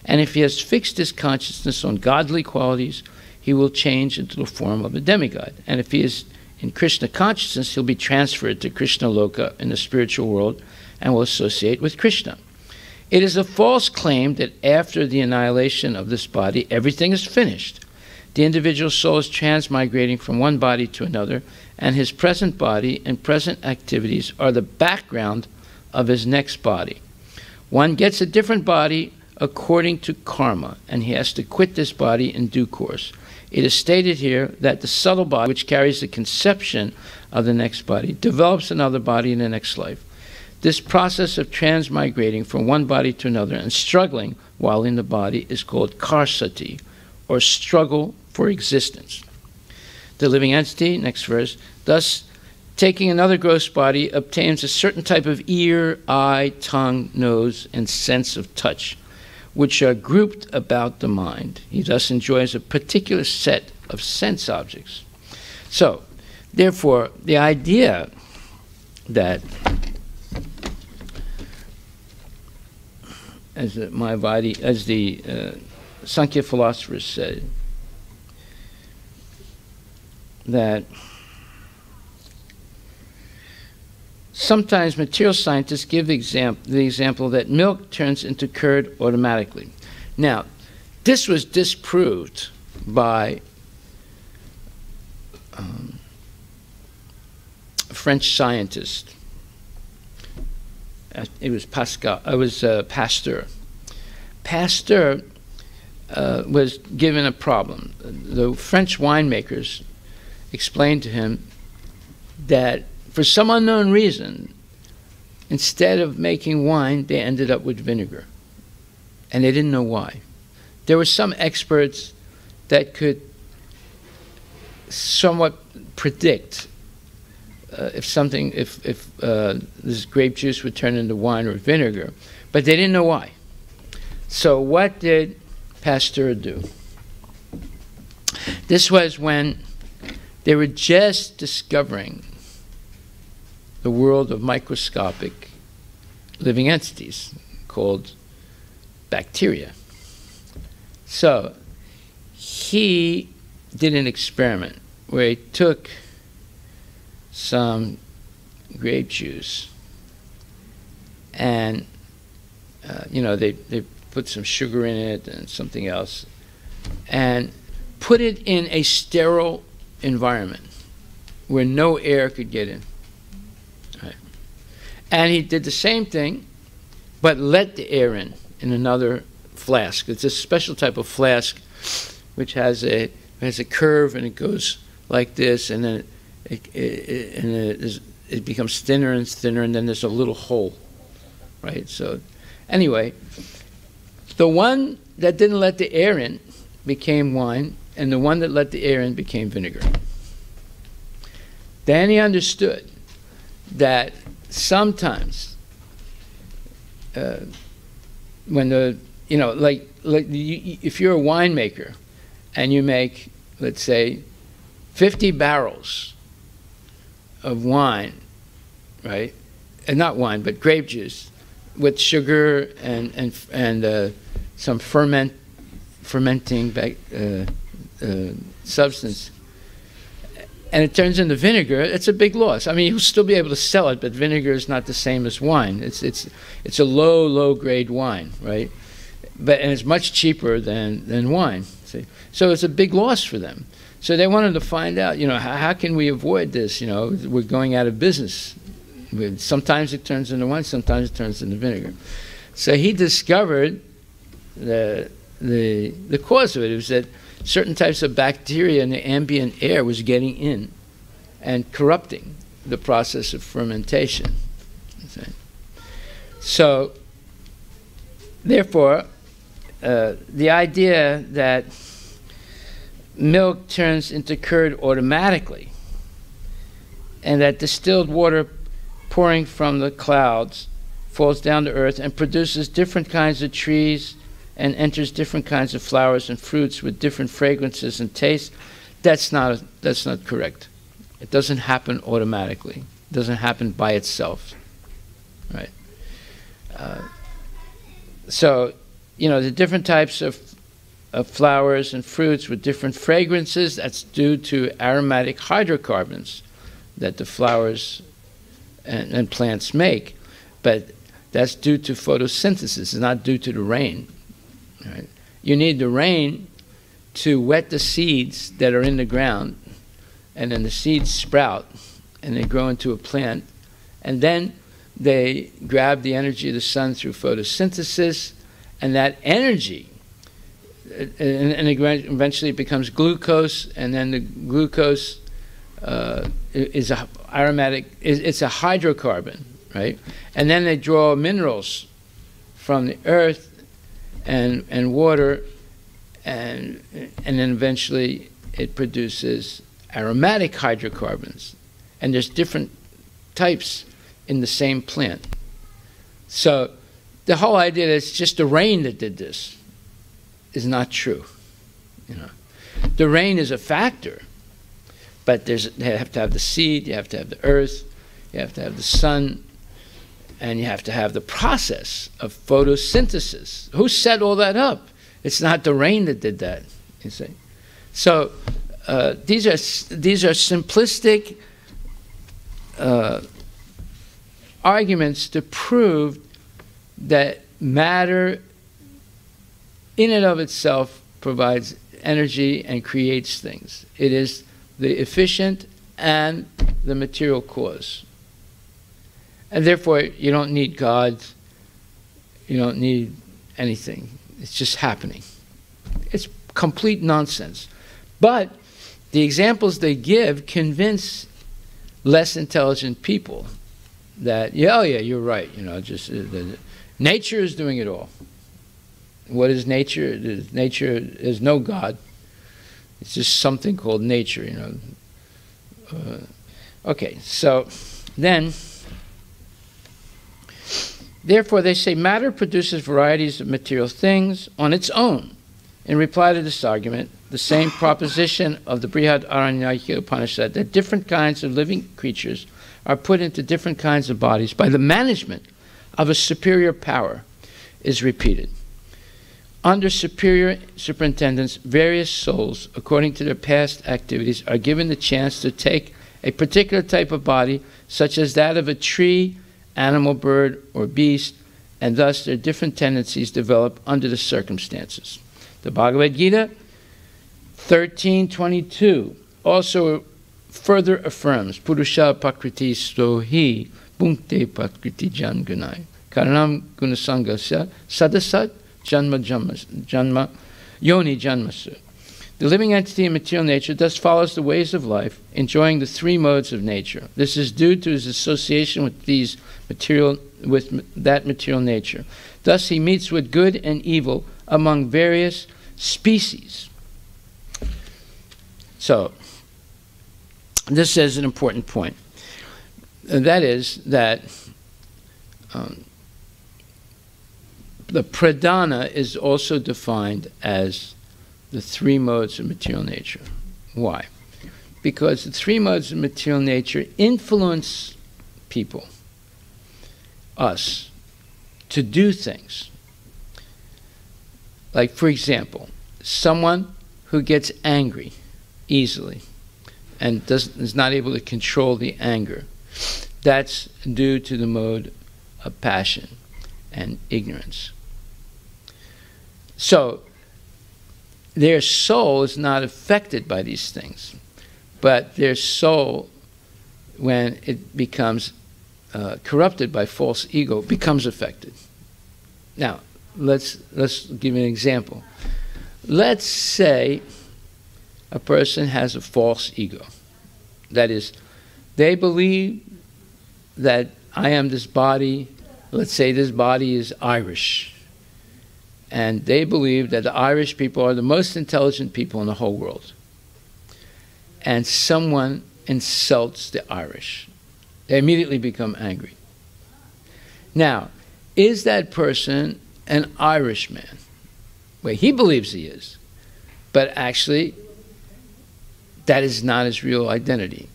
And if he has fixed his consciousness on godly qualities, he will change into the form of a demigod. And if he is in Krishna consciousness, he'll be transferred to Krishna Loka in the spiritual world and will associate with Krishna. It is a false claim that after the annihilation of this body, everything is finished. The individual soul is transmigrating from one body to another, and his present body and present activities are the background of his next body. One gets a different body according to karma, and he has to quit this body in due course. It is stated here that the subtle body, which carries the conception of the next body, develops another body in the next life. This process of transmigrating from one body to another and struggling while in the body is called karsati, or struggle for existence. The living entity, next verse, thus taking another gross body, obtains a certain type of ear, eye, tongue, nose, and sense of touch, which are grouped about the mind. He thus enjoys a particular set of sense objects. So, therefore, the idea that, as the Sankhya philosophers said, that sometimes material scientists give the example that milk turns into curd automatically. Now, this was disproved by a French scientist. It was Pasteur. Pasteur was given a problem. The French winemakers explained to him that for some unknown reason, instead of making wine, they ended up with vinegar. And they didn't know why. There were some experts that could somewhat predict if this grape juice would turn into wine or vinegar, but they didn't know why. So what did Pasteur do? This was when they were just discovering the world of microscopic living entities called bacteria. So he did an experiment where he took some grape juice and they put some sugar in it and something else and put it in a sterile environment where no air could get in. Right. And he did the same thing, but let the air in another flask. It's a special type of flask which has a curve, and it goes like this, and then it becomes thinner and thinner, and then there's a little hole, right? So anyway, the one that didn't let the air in became wine, and the one that let the air in became vinegar. Then he understood that sometimes when if you're a winemaker and you make, let's say, 50 barrels of wine, right? And not wine, but grape juice with sugar and some fermenting substance, and it turns into vinegar, it's a big loss. I mean, you'll still be able to sell it, but vinegar is not the same as wine. It's a low grade wine, right? And it's much cheaper than wine. See? So it's a big loss for them. So they wanted to find out, how can we avoid this? We're going out of business. Sometimes it turns into wine, sometimes it turns into vinegar. So he discovered the cause of it. It was that certain types of bacteria in the ambient air was getting in and corrupting the process of fermentation. So, therefore, the idea that milk turns into curd automatically, and that distilled water pouring from the clouds falls down to earth and produces different kinds of trees and enters different kinds of flowers and fruits with different fragrances and tastes, that's not correct. It doesn't happen automatically. It doesn't happen by itself, right? So, the different types of flowers and fruits with different fragrances, that's due to aromatic hydrocarbons that the flowers and plants make. But that's due to photosynthesis. It's not due to the rain. Right? You need the rain to wet the seeds that are in the ground, and then the seeds sprout, and they grow into a plant, and then they grab the energy of the sun through photosynthesis, and that energy, and eventually it becomes glucose, and then the glucose is a aromatic, it's a hydrocarbon, right? And then they draw minerals from the earth and water, and then eventually it produces aromatic hydrocarbons. And there's different types in the same plant. So the whole idea that it's just the rain that did this is not true. The rain is a factor, but you have to have the seed, you have to have the earth, you have to have the sun, and you have to have the process of photosynthesis. Who set all that up? It's not the rain that did that, you see. So these are simplistic arguments to prove that matter in and of itself provides energy and creates things. It is the efficient and the material cause. And therefore, you don't need God, you don't need anything. It's just happening. It's complete nonsense. But the examples they give convince less intelligent people that, you're right. Nature is doing it all. What is nature? Nature is no God. It's just something called nature, Okay, so then, therefore they say matter produces varieties of material things on its own. In reply to this argument, the same proposition of the Brihadaranyaka Upanishad, that different kinds of living creatures are put into different kinds of bodies by the management of a superior power, is repeated. Under superior superintendence, various souls, according to their past activities, are given the chance to take a particular type of body, such as that of a tree, animal, bird, or beast, and thus their different tendencies develop under the circumstances. The Bhagavad Gita 13:22 also further affirms Purusha Pakriti Stohi Punkte Pakriti Jangunai Karanam Gunasangasya Sadasat Janma Yoni Janmasu. The living entity in material nature thus follows the ways of life, enjoying the three modes of nature. This is due to his association with that material nature. Thus he meets with good and evil among various species. So, this is an important point. And that is that the pradhana is also defined as the three modes of material nature. Why? Because the three modes of material nature influence people, us, to do things. Like, for example, someone who gets angry easily and is not able to control the anger, that's due to the mode of passion and ignorance. So, their soul is not affected by these things, but their soul, when it becomes corrupted by false ego, becomes affected. Now, let's give an example. Let's say a person has a false ego. That is, they believe that I am this body. Let's say this body is Irish. And they believe that the Irish people are the most intelligent people in the whole world. And someone insults the Irish. They immediately become angry. Now, is that person an Irishman? Well, he believes he is. But actually, that is not his real identity.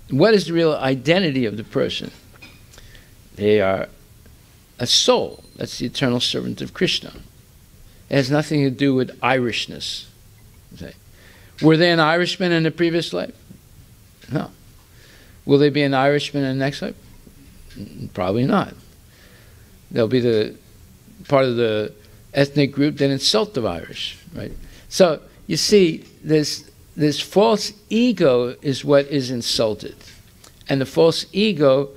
What is the real identity of the person? They are a soul. That's the eternal servant of Krishna. It has nothing to do with Irishness. Okay. Were they an Irishman in the previous life? No. Will they be an Irishman in the next life? Probably not. They'll be the part of the ethnic group that insult the Irish, right? So you see, this false ego is what is insulted, and the false ego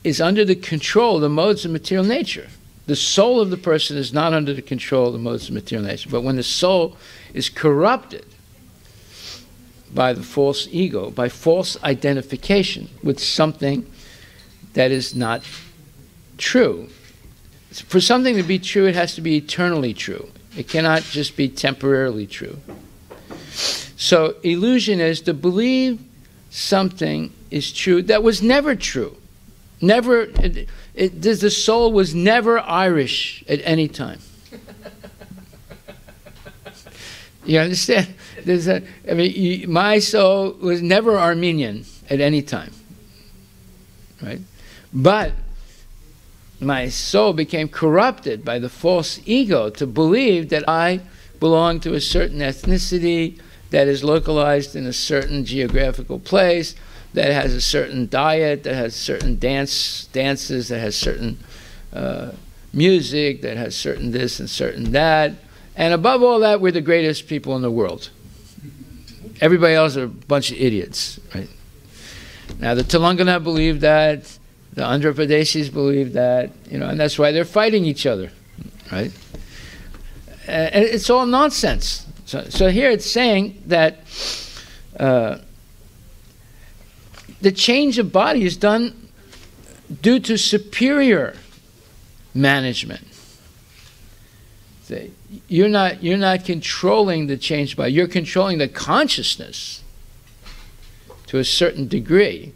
is under the control of the modes of material nature. The soul of the person is not under the control of the modes of material nature. But when the soul is corrupted by the false ego, by false identification with something that is not true. For something to be true, it has to be eternally true. It cannot just be temporarily true. So illusion is to believe something is true that was never true. Never, the soul was never Irish at any time. You understand? My soul was never Armenian at any time, right? But my soul became corrupted by the false ego to believe that I belong to a certain ethnicity that is localized in a certain geographical place, that has a certain diet, that has certain dances, that has certain music, that has certain this and certain that. And above all that, we're the greatest people in the world. Everybody else are a bunch of idiots, right? Now, the Telangana believe that, the Andhra Pradeshis believe that, and that's why they're fighting each other, right? And it's all nonsense. So here it's saying that the change of body is done due to superior management. You're not controlling the change body. You're controlling the consciousness to a certain degree.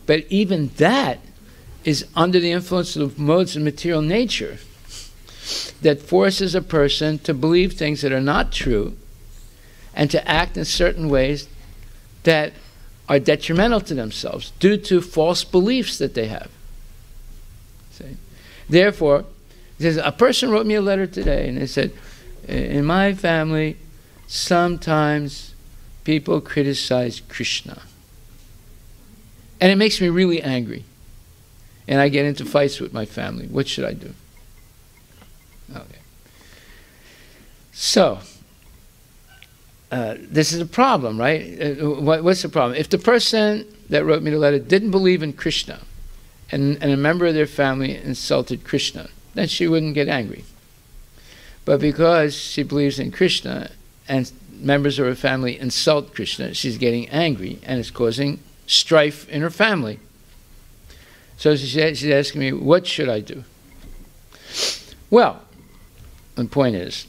But even that is under the influence of modes of material nature that forces a person to believe things that are not true and to act in certain ways that are detrimental to themselves due to false beliefs that they have. See? Therefore, a person wrote me a letter today and they said, in my family, sometimes people criticize Krishna. And it makes me really angry. And I get into fights with my family. What should I do? Okay. So, this is a problem, right? What's the problem? If the person that wrote me the letter didn't believe in Krishna, and a member of their family insulted Krishna, then she wouldn't get angry. But because she believes in Krishna and members of her family insult Krishna, she's getting angry and it's causing strife in her family. So she's asking me, what should I do? Well, the point is,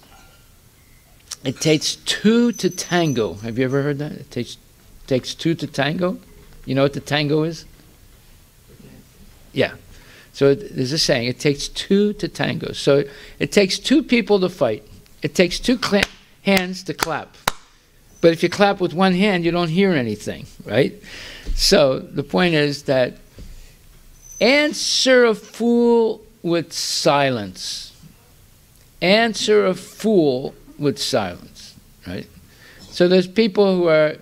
it takes two to tango. Have you ever heard that? It takes two to tango. You know what the tango is? Yeah. So there's a saying, it takes two to tango. So it takes two people to fight. It takes two hands to clap. But if you clap with one hand, you don't hear anything, right? So the point is that answer a fool with silence. Answer a fool with silence, right? So there's people who are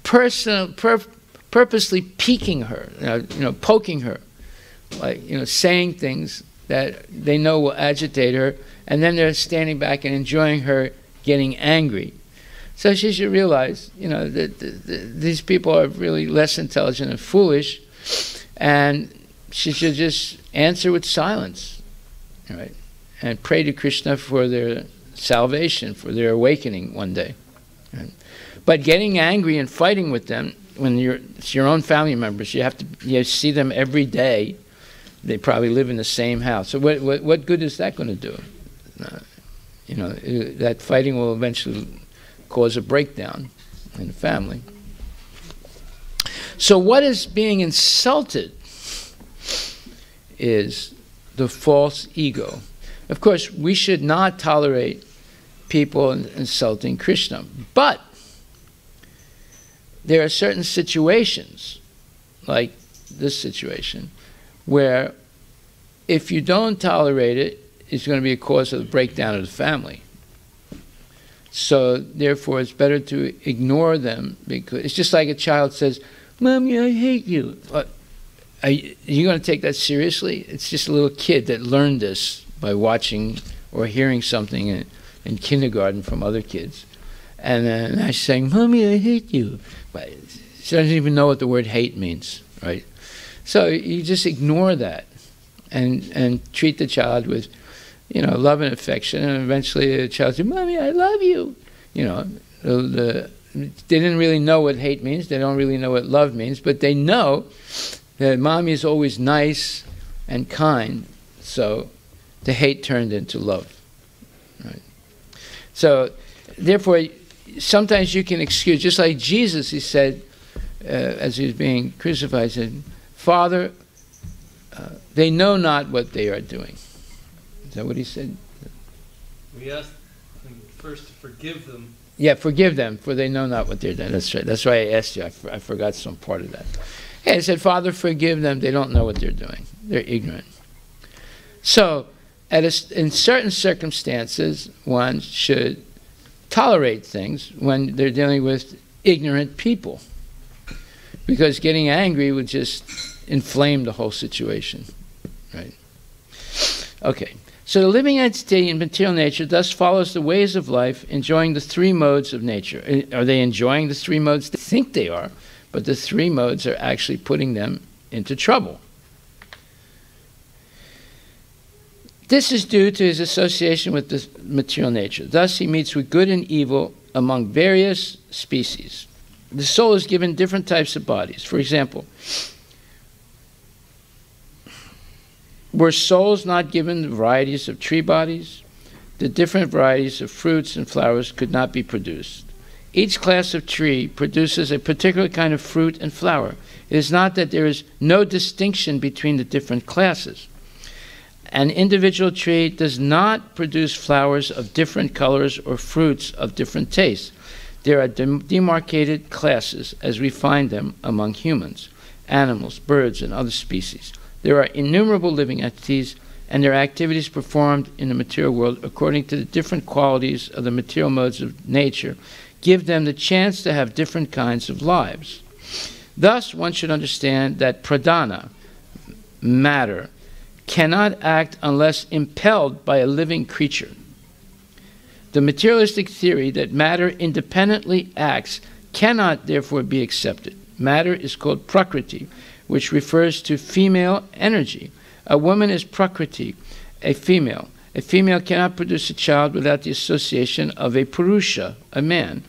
purposely piquing her, poking her, like, saying things that they know will agitate her, and then they're standing back and enjoying her getting angry. So she should realize, that these people are really less intelligent and foolish, and she should just answer with silence, right? And pray to Krishna for their salvation, for their awakening one day. Right? But getting angry and fighting with them, when it's your own family members, you see them every day. They probably live in the same house. So what good is that going to do? That fighting will eventually cause a breakdown in the family. So what is being insulted is the false ego. Of course, we should not tolerate people insulting Krishna, but there are certain situations, like this situation, where if you don't tolerate it, it's going to be a cause of the breakdown of the family. So therefore, it's better to ignore them, because it's just like a child says, "Mommy, I hate you." Are you going to take that seriously? It's just a little kid that learned this by watching or hearing something in kindergarten from other kids. And then I saying, "Mommy, I hate you." But she doesn't even know what the word hate means, right? So you just ignore that and treat the child with, love and affection, and eventually the child says, "Mommy, I love you." They didn't really know what hate means. They don't really know what love means, but they know that Mommy is always nice and kind. So the hate turned into love, right? So therefore, sometimes you can excuse, just like Jesus, he said, as he was being crucified, he said, "Father, they know not what they are doing." Is that what he said? We asked him first to forgive them. Yeah, forgive them, for they know not what they're doing. That's right. That's why I asked you. I forgot some part of that. Yeah, he said, "Father, forgive them. They don't know what they're doing. They're ignorant." So, in certain circumstances, one should tolerate things when they're dealing with ignorant people, because getting angry would just inflame the whole situation, right? Okay. So the living entity in material nature thus follows the ways of life, enjoying the three modes of nature. Are they enjoying the three modes? They think they are, but the three modes are actually putting them into trouble. This is due to his association with the material nature. Thus he meets with good and evil among various species. The soul is given different types of bodies. For example, were souls not given the varieties of tree bodies, the different varieties of fruits and flowers could not be produced. Each class of tree produces a particular kind of fruit and flower. It is not that there is no distinction between the different classes. An individual tree does not produce flowers of different colors or fruits of different tastes. There are demarcated classes as we find them among humans, animals, birds, and other species. There are innumerable living entities, and their activities performed in the material world according to the different qualities of the material modes of nature give them the chance to have different kinds of lives. Thus, one should understand that pradhana, matter, cannot act unless impelled by a living creature. The materialistic theory that matter independently acts cannot therefore be accepted. Matter is called Prakriti, which refers to female energy. A woman is Prakriti, a female. A female cannot produce a child without the association of a Purusha, a man.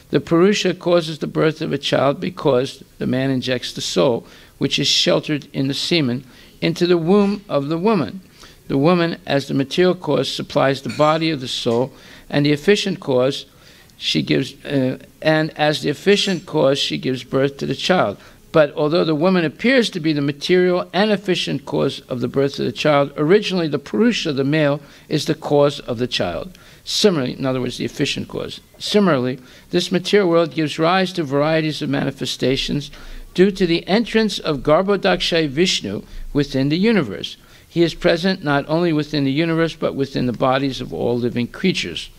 The Purusha causes the birth of a child because the man injects the soul, which is sheltered in the semen, into the womb of the woman. The woman, as the material cause, supplies the body of the soul, and the efficient cause, she gives, she gives birth to the child. But although the woman appears to be the material and efficient cause of the birth of the child, originally the Purusha, the male, is the cause of the child. Similarly, in other words, the efficient cause. Similarly, this material world gives rise to varieties of manifestations due to the entrance of Garbhodakshay Vishnu within the universe. He is present not only within the universe, but within the bodies of all living creatures,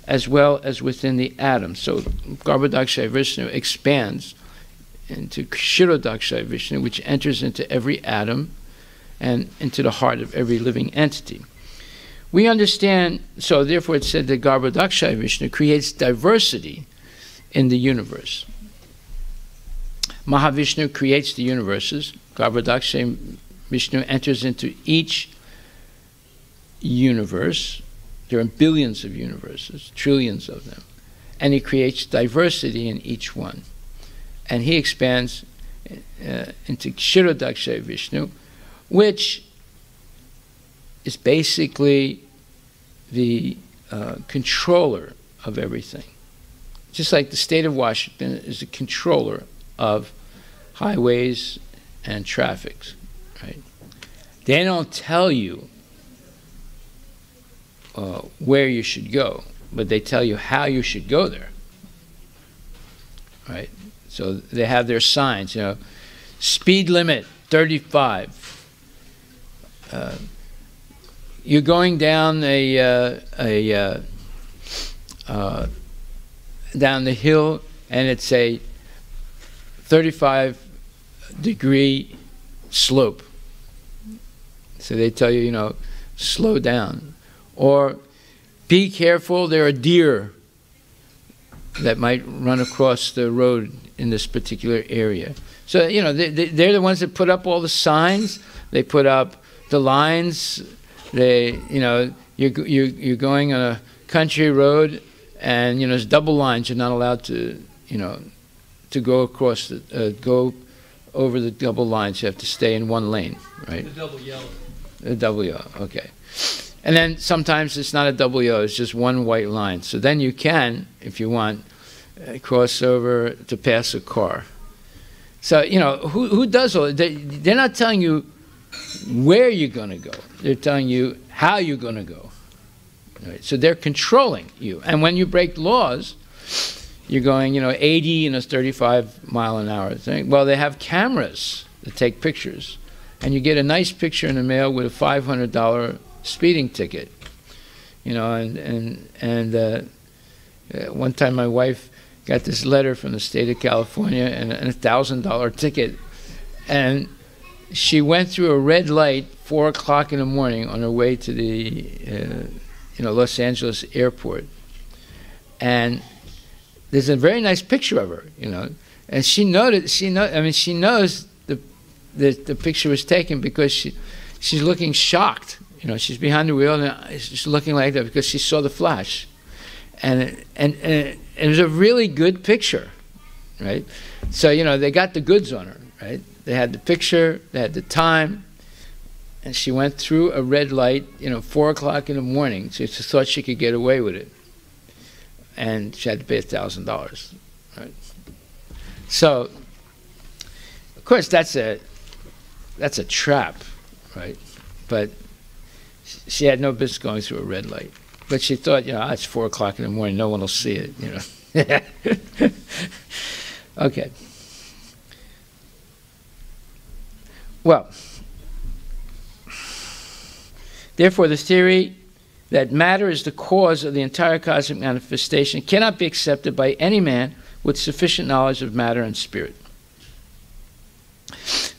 as well as within the atoms. So Garbhodakshay Vishnu expands into Kshirodakshay Vishnu, which enters into every atom and into the heart of every living entity. We understand, so therefore it's said that Garbhodakshay Vishnu creates diversity in the universe. Mahavishnu creates the universes. Garbhodakshay Vishnu enters into each universe. There are billions of universes, trillions of them. And he creates diversity in each one. And he expands into Kshirodakshay Vishnu, which is basically the controller of everything. Just like the state of Washington is the controller of highways and traffic, right? They don't tell you where you should go, but they tell you how you should go there, right? So they have their signs, you know, speed limit 35. You're going down down the hill, and it's a 35-degree slope. So they tell you, you know, slow down. Or be careful, there are deer that might run across the road in this particular area. So, you know, they're the ones that put up all the signs. They put up the lines. They, you know, you're going on a country road, and, you know, there's double lines. You're not allowed to, you know, to go across go over the double lines. You have to stay in one lane, right? The double yellow. The double yellow, okay. And then sometimes it's not a double yellow, it's just one white line. So then you can, if you want, cross over to pass a car. So, you know, who does all that? They're not telling you where you're going to go. They're telling you how you're going to go. Right? So they're controlling you. And when you break laws, you're going, you know, 80 in a 35-mile-an-hour thing. Well, they have cameras that take pictures. And you get a nice picture in the mail with a $500 speeding ticket. You know, and one time my wife got this letter from the state of California and a $1,000 ticket. And she went through a red light 4 o'clock in the morning on her way to the Los Angeles airport. And there's a very nice picture of her, you know. And she knows the picture was taken because she's looking shocked. You know, she's behind the wheel and she's looking like that because she saw the flash. And it was a really good picture, right? So, you know, they got the goods on her, right? They had the picture, they had the time, and she went through a red light, you know, 4 o'clock in the morning. She just thought she could get away with it. And she had to pay $1,000, right? So, of course, that's a trap, right? But she had no business going through a red light. But she thought, you know, it's 4 o'clock in the morning, no one will see it, you know. Okay. Well, therefore, the theory that matter is the cause of the entire cosmic manifestation cannot be accepted by any man with sufficient knowledge of matter and spirit.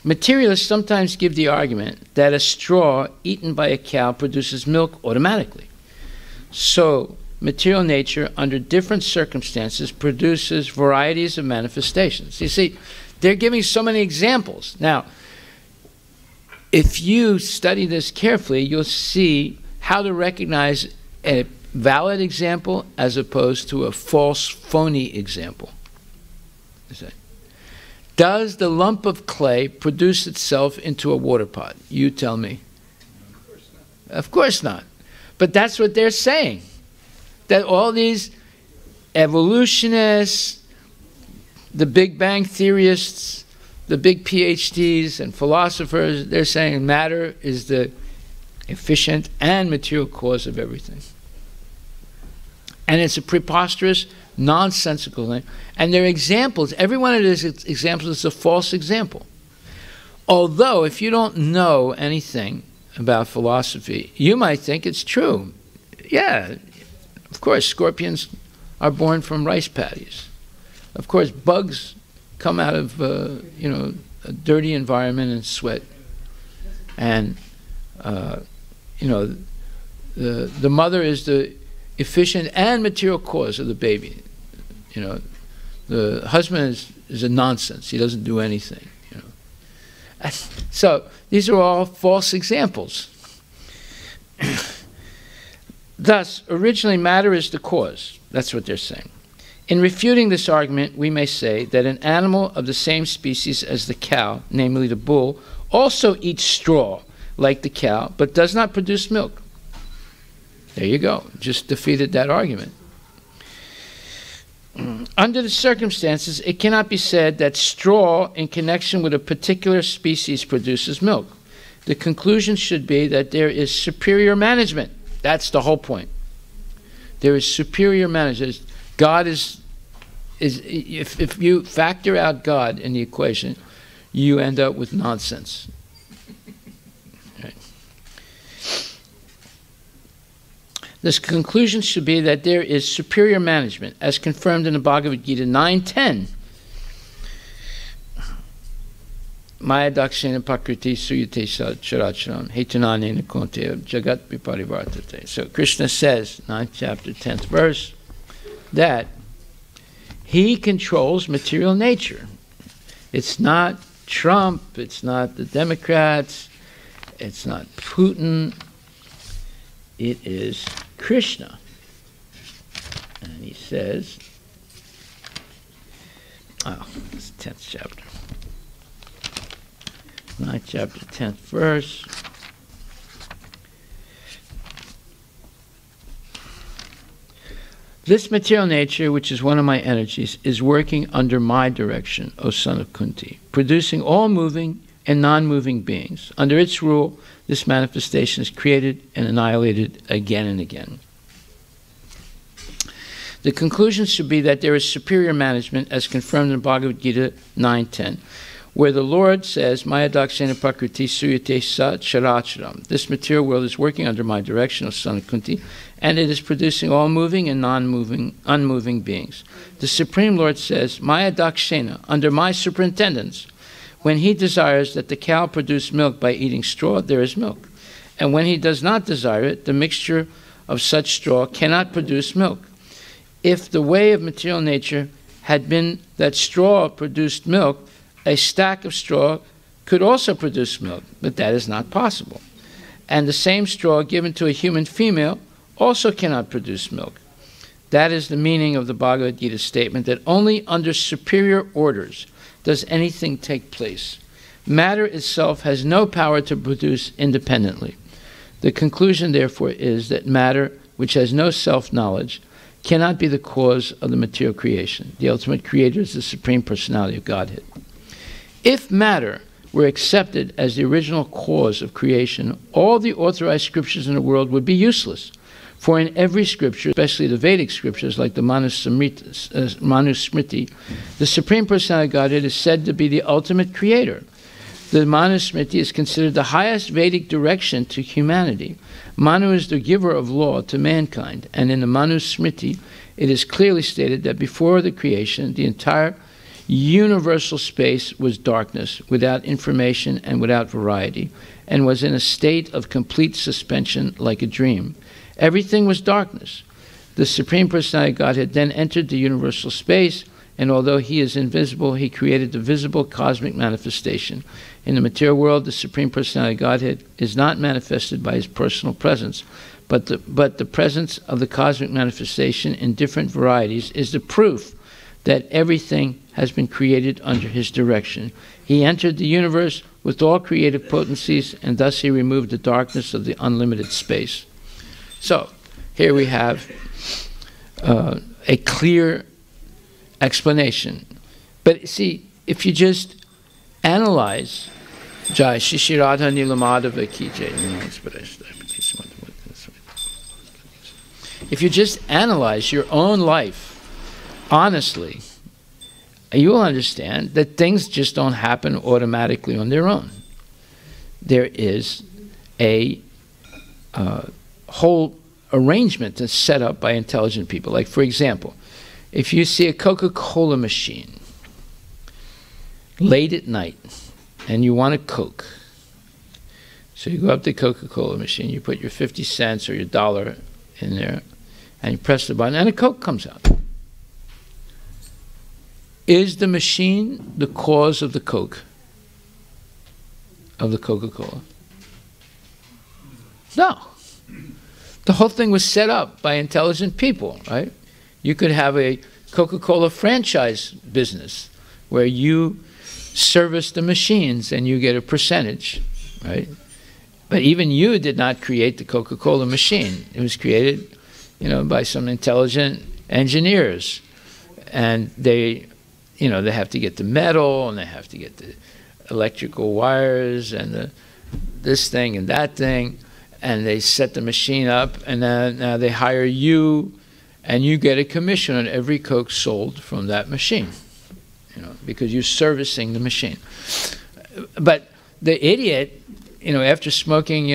Materialists sometimes give the argument that a straw eaten by a cow produces milk automatically. So material nature under different circumstances produces varieties of manifestations. You see, they're giving so many examples. Now, if you study this carefully, you'll see how to recognize a valid example as opposed to a false, phony example. Does the lump of clay produce itself into a water pot? You tell me. Of course not. Of course not. But that's what they're saying. That all these evolutionists, the Big Bang theorists, the big PhDs and philosophers, they're saying matter is the efficient and material cause of everything. And it's a preposterous, nonsensical thing. And there are examples. Every one of these examples is a false example. Although, if you don't know anything about philosophy, you might think it's true. Yeah, of course, scorpions are born from rice paddies. Of course, bugs come out of, a dirty environment and sweat. And, the mother is the efficient and material cause of the baby. The husband is a nonsense. He doesn't do anything. So these are all false examples. Thus, originally matter is the cause. That's what they're saying. In refuting this argument, we may say that an animal of the same species as the cow, namely the bull, also eats straw like the cow, but does not produce milk. There you go. Just defeated that argument. Under the circumstances, it cannot be said that straw in connection with a particular species produces milk. The conclusion should be that there is superior management. That's the whole point. There is superior management. God is if you factor out God in the equation, you end up with nonsense. Right. This conclusion should be that there is superior management, as confirmed in the Bhagavat Gita 9:10. Maya dakshena prakriti suyate characharam hetananena konte jagat viparivartate. So Krishna says, 9th chapter, 10th verse, that he controls material nature. It's not Trump, it's not the Democrats, it's not Putin, it is Krishna. And he says, it's 10th chapter. 9th chapter, 10th verse. This material nature, which is one of my energies, is working under my direction, O son of Kunti, producing all moving and non-moving beings. Under its rule, this manifestation is created and annihilated again and again. The conclusion should be that there is superior management, as confirmed in Bhagavad Gita 9:10, where the Lord says, Maya dakshena prakriti suyate sa characharam. This material world is working under my direction, O son of Kunti, and it is producing all moving and non-moving, unmoving beings. The Supreme Lord says, Maya dakshena, under my superintendence, when he desires that the cow produce milk by eating straw, there is milk. And when he does not desire it, the mixture of such straw cannot produce milk. If the way of material nature had been that straw produced milk, a stack of straw could also produce milk, but that is not possible. And the same straw given to a human female also cannot produce milk. That is the meaning of the Bhagavad Gita statement that only under superior orders does anything take place. Matter itself has no power to produce independently. The conclusion, therefore, is that matter, which has no self-knowledge, cannot be the cause of the material creation. The ultimate creator is the Supreme Personality of Godhead. If matter were accepted as the original cause of creation, all the authorized scriptures in the world would be useless. For in every scripture, especially the Vedic scriptures like the Manusmriti, the Supreme Personality of Godhead is said to be the ultimate creator. The Manusmriti is considered the highest Vedic direction to humanity. Manu is the giver of law to mankind, and in the Manusmriti, it is clearly stated that before the creation, the entire universal space was darkness, without information and without variety, and was in a state of complete suspension like a dream. Everything was darkness. The Supreme Personality of Godhead then entered the universal space, and although he is invisible, he created the visible cosmic manifestation. In the material world, the Supreme Personality of Godhead is not manifested by his personal presence, but the presence of the cosmic manifestation in different varieties is the proof that everything has been created under his direction. He entered the universe with all creative potencies, and thus he removed the darkness of the unlimited space. So, here we have a clear explanation. But see, if you just analyze Jai Shishirada Nilamadava Kije, if you just analyze your own life honestly, you will understand that things just don't happen automatically on their own. There is a whole arrangement that's set up by intelligent people. Like, for example, if you see a Coca-Cola machine late at night and you want a Coke, so you go up to the Coca-Cola machine, you put your 50 cents or your dollar in there, and you press the button, and a Coke comes out. Is the machine the cause of the Coke, of the Coca-Cola? No. The whole thing was set up by intelligent people, right? You could have a Coca-Cola franchise business where you service the machines and you get a percentage, right? But even you did not create the Coca-Cola machine. It was created, by some intelligent engineers. And they have to get the metal, and they have to get the electrical wires, and this thing and that thing, and they set the machine up, and now they hire you, and you get a commission on every Coke sold from that machine, because you're servicing the machine. But the idiot, after smoking,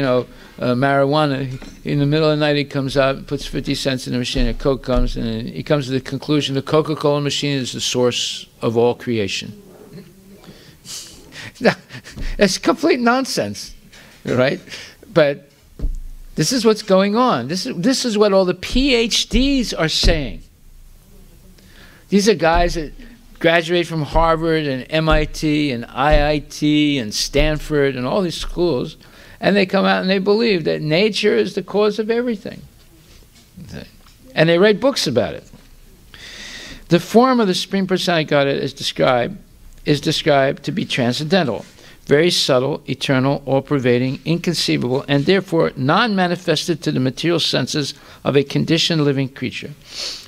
marijuana, in the middle of the night he comes out, puts 50 cents in the machine, and Coke comes, and he comes to the conclusion the Coca-Cola machine is the source of all creation. That's complete nonsense, right? But this is what's going on. This is what all the PhDs are saying. These are guys that graduate from Harvard and MIT and IIT and Stanford and all these schools, and they come out and they believe that nature is the cause of everything. And they write books about it. The form of the Supreme Personality of Godhead is described to be transcendental, very subtle, eternal, all-pervading, inconceivable, and therefore non-manifested to the material senses of a conditioned living creature.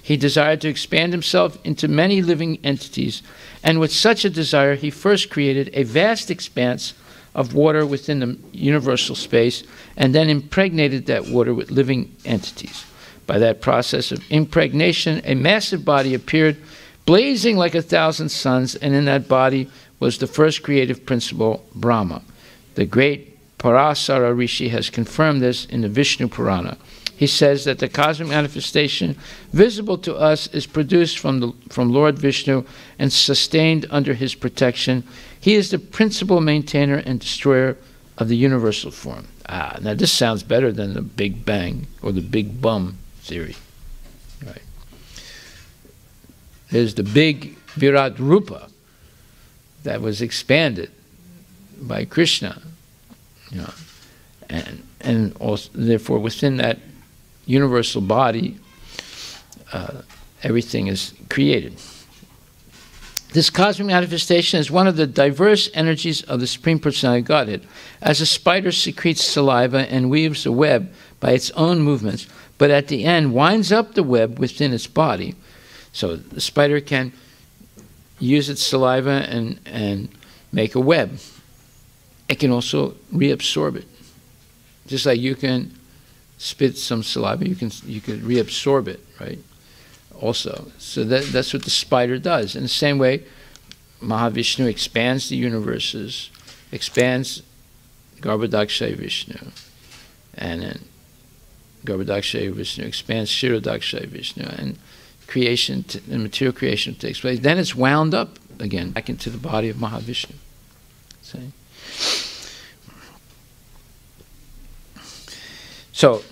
He desired to expand himself into many living entities, and with such a desire he first created a vast expanse of water within the universal space, and then impregnated that water with living entities. By that process of impregnation, a massive body appeared, blazing like 1,000 suns, and in that body was the first creative principle, Brahma. The great Parasara Rishi has confirmed this in the Vishnu Purana. He says that the cosmic manifestation visible to us is produced from Lord Vishnu and sustained under his protection. He is the principal maintainer and destroyer of the universal form. Now this sounds better than the Big Bang or the Big Bum theory. Right. There's the big Virat Rupa that was expanded by Krishna, and also, therefore within that universal body, everything is created. This cosmic manifestation is one of the diverse energies of the Supreme Personality of Godhead. As a spider secretes saliva and weaves a web by its own movements, but at the end winds up the web within its body, so the spider can use its saliva and make a web. It can also reabsorb it. Just like you can spit some saliva, you can reabsorb it, right? Also. So that's what the spider does. In the same way, Mahavishnu expands the universes, expands Garbhodakshay Vishnu, and then Garbhodakshay Vishnu expands Kshirodakshay Vishnu, and creation, the material creation takes place. Then it's wound up again back into the body of Mahavishnu. See? So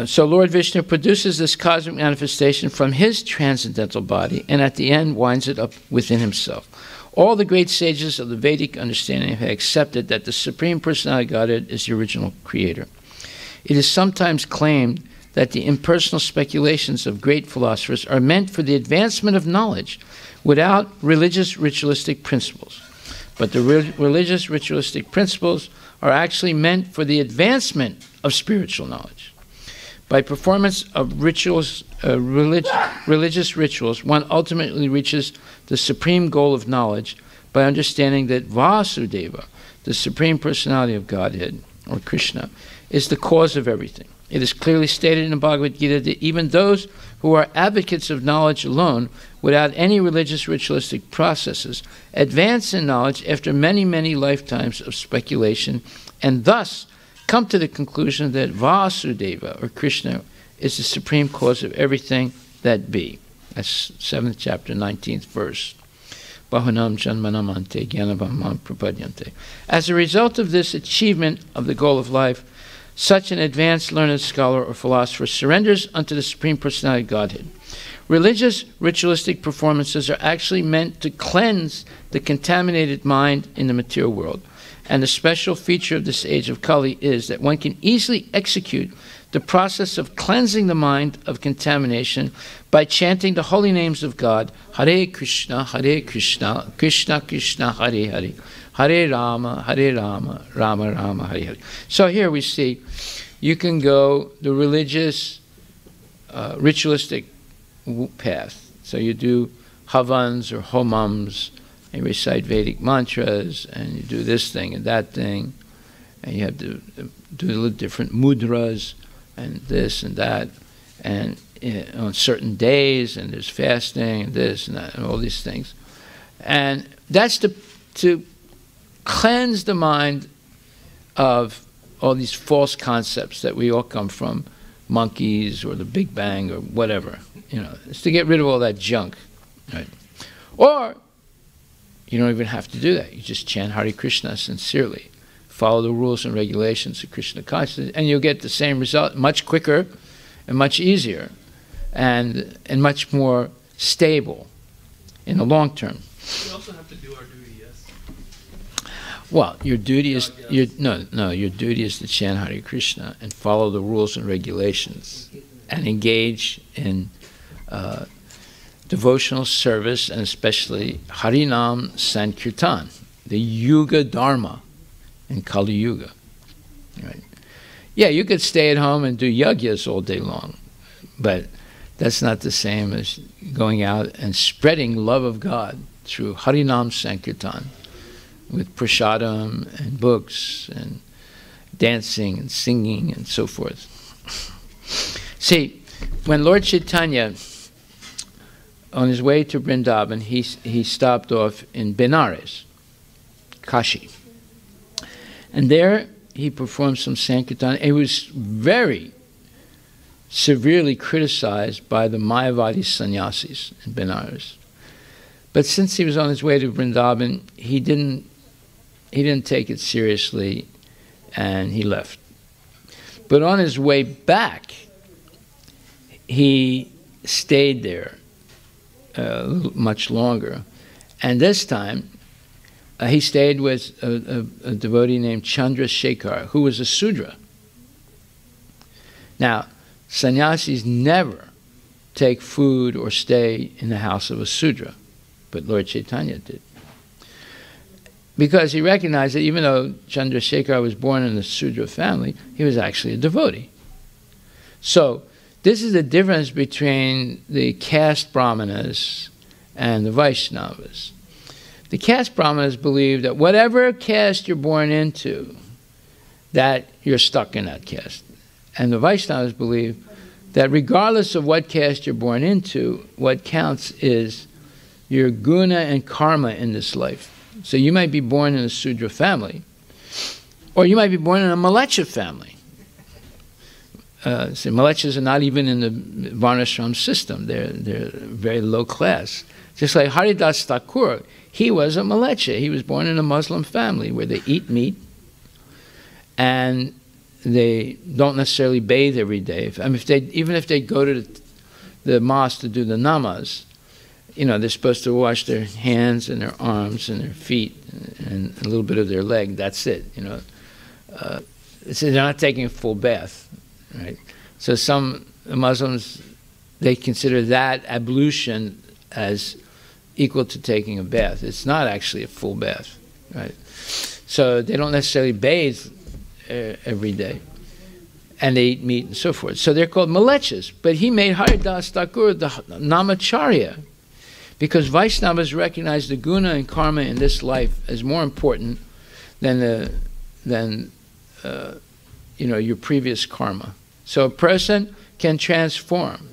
So Lord Vishnu produces this cosmic manifestation from his transcendental body, and at the end winds it up within himself. All the great sages of the Vedic understanding have accepted that the Supreme Personality of Godhead is the original creator. It is sometimes claimed that the impersonal speculations of great philosophers are meant for the advancement of knowledge without religious ritualistic principles. But the religious ritualistic principles are actually meant for the advancement of spiritual knowledge. By performance of rituals, religious rituals, one ultimately reaches the supreme goal of knowledge by understanding that Vasudeva, the Supreme Personality of Godhead, or Krishna, is the cause of everything. It is clearly stated in the Bhagavad Gita that even those who are advocates of knowledge alone, without any religious ritualistic processes, advance in knowledge after many, many lifetimes of speculation, and thus come to the conclusion that Vasudeva, or Krishna, is the supreme cause of everything that be. That's 7th chapter, 19th verse. Bahunam janmanam ante jnanabhamam prapadyante. As a result of this achievement of the goal of life, such an advanced learned scholar or philosopher surrenders unto the Supreme Personality of Godhead. Religious ritualistic performances are actually meant to cleanse the contaminated mind in the material world. And the special feature of this age of Kali is that one can easily execute the process of cleansing the mind of contamination by chanting the holy names of God, Hare Krishna, Krishna Krishna, Hare Hare, Hare Rama, Rama Rama, Hare Hare. So here we see you can go the religious, ritualistic path. So you do havans or homams, and you recite Vedic mantras, and you do this thing and that thing, and you have to do different mudras, and this and that, and on certain days, and there's fasting, and this and that, and all these things. And that's to cleanse the mind of all these false concepts that we all come from, monkeys or the Big Bang or whatever. It's to get rid of all that junk, right? Or you don't even have to do that. You just chant Hare Krishna sincerely. Follow the rules and regulations of Krishna consciousness, and you'll get the same result much quicker and much easier and much more stable in the long term. We also have to do our duty, yes? Well, your duty is your duty is to chant Hare Krishna and follow the rules and regulations and engage in devotional service, and especially Harinam Sankirtan, the Yuga Dharma in Kali Yuga. Right? Yeah, you could stay at home and do yagyas all day long, but that's not the same as going out and spreading love of God through Harinam Sankirtan with prasadam and books and dancing and singing and so forth. See, when Lord Chaitanya, on his way to Vrindavan, he stopped off in Benares, Kashi. And there he performed some Sankirtan. It was very severely criticized by the Mayavadi sannyasis in Benares. But since he was on his way to Vrindavan, he didn't take it seriously, and he left. But on his way back, he stayed there much longer. And this time, he stayed with a devotee named Chandrasekhar, who was a Sudra. Now, sannyasis never take food or stay in the house of a Sudra, but Lord Chaitanya did. Because he recognized that even though Chandrasekhar was born in a Sudra family, he was actually a devotee. So, this is the difference between the caste brahmanas and the Vaishnavas. The caste brahmanas believe that whatever caste you're born into, that you're stuck in that caste. And the Vaishnavas believe that regardless of what caste you're born into, what counts is your guna and karma in this life. So you might be born in a Sudra family, or you might be born in a Malecha family. So Malechas are not even in the Varnashram system. They're very low class. Just like Haridas Thakur, he was a Malecha. He was born in a Muslim family where they eat meat, and they don't necessarily bathe every day. Even if they go to the mosque to do the namaz, they're supposed to wash their hands and their arms and their feet and a little bit of their leg. That's it. So they're not taking a full bath, right? So some Muslims, they consider that ablution as equal to taking a bath. It's not actually a full bath, right? So they don't necessarily bathe every day, and they eat meat and so forth. So they're called malechas. But he made Haridas Thakur the Namacharya, because Vaishnavas recognize the guna and karma in this life as more important than your previous karma. So a person can transform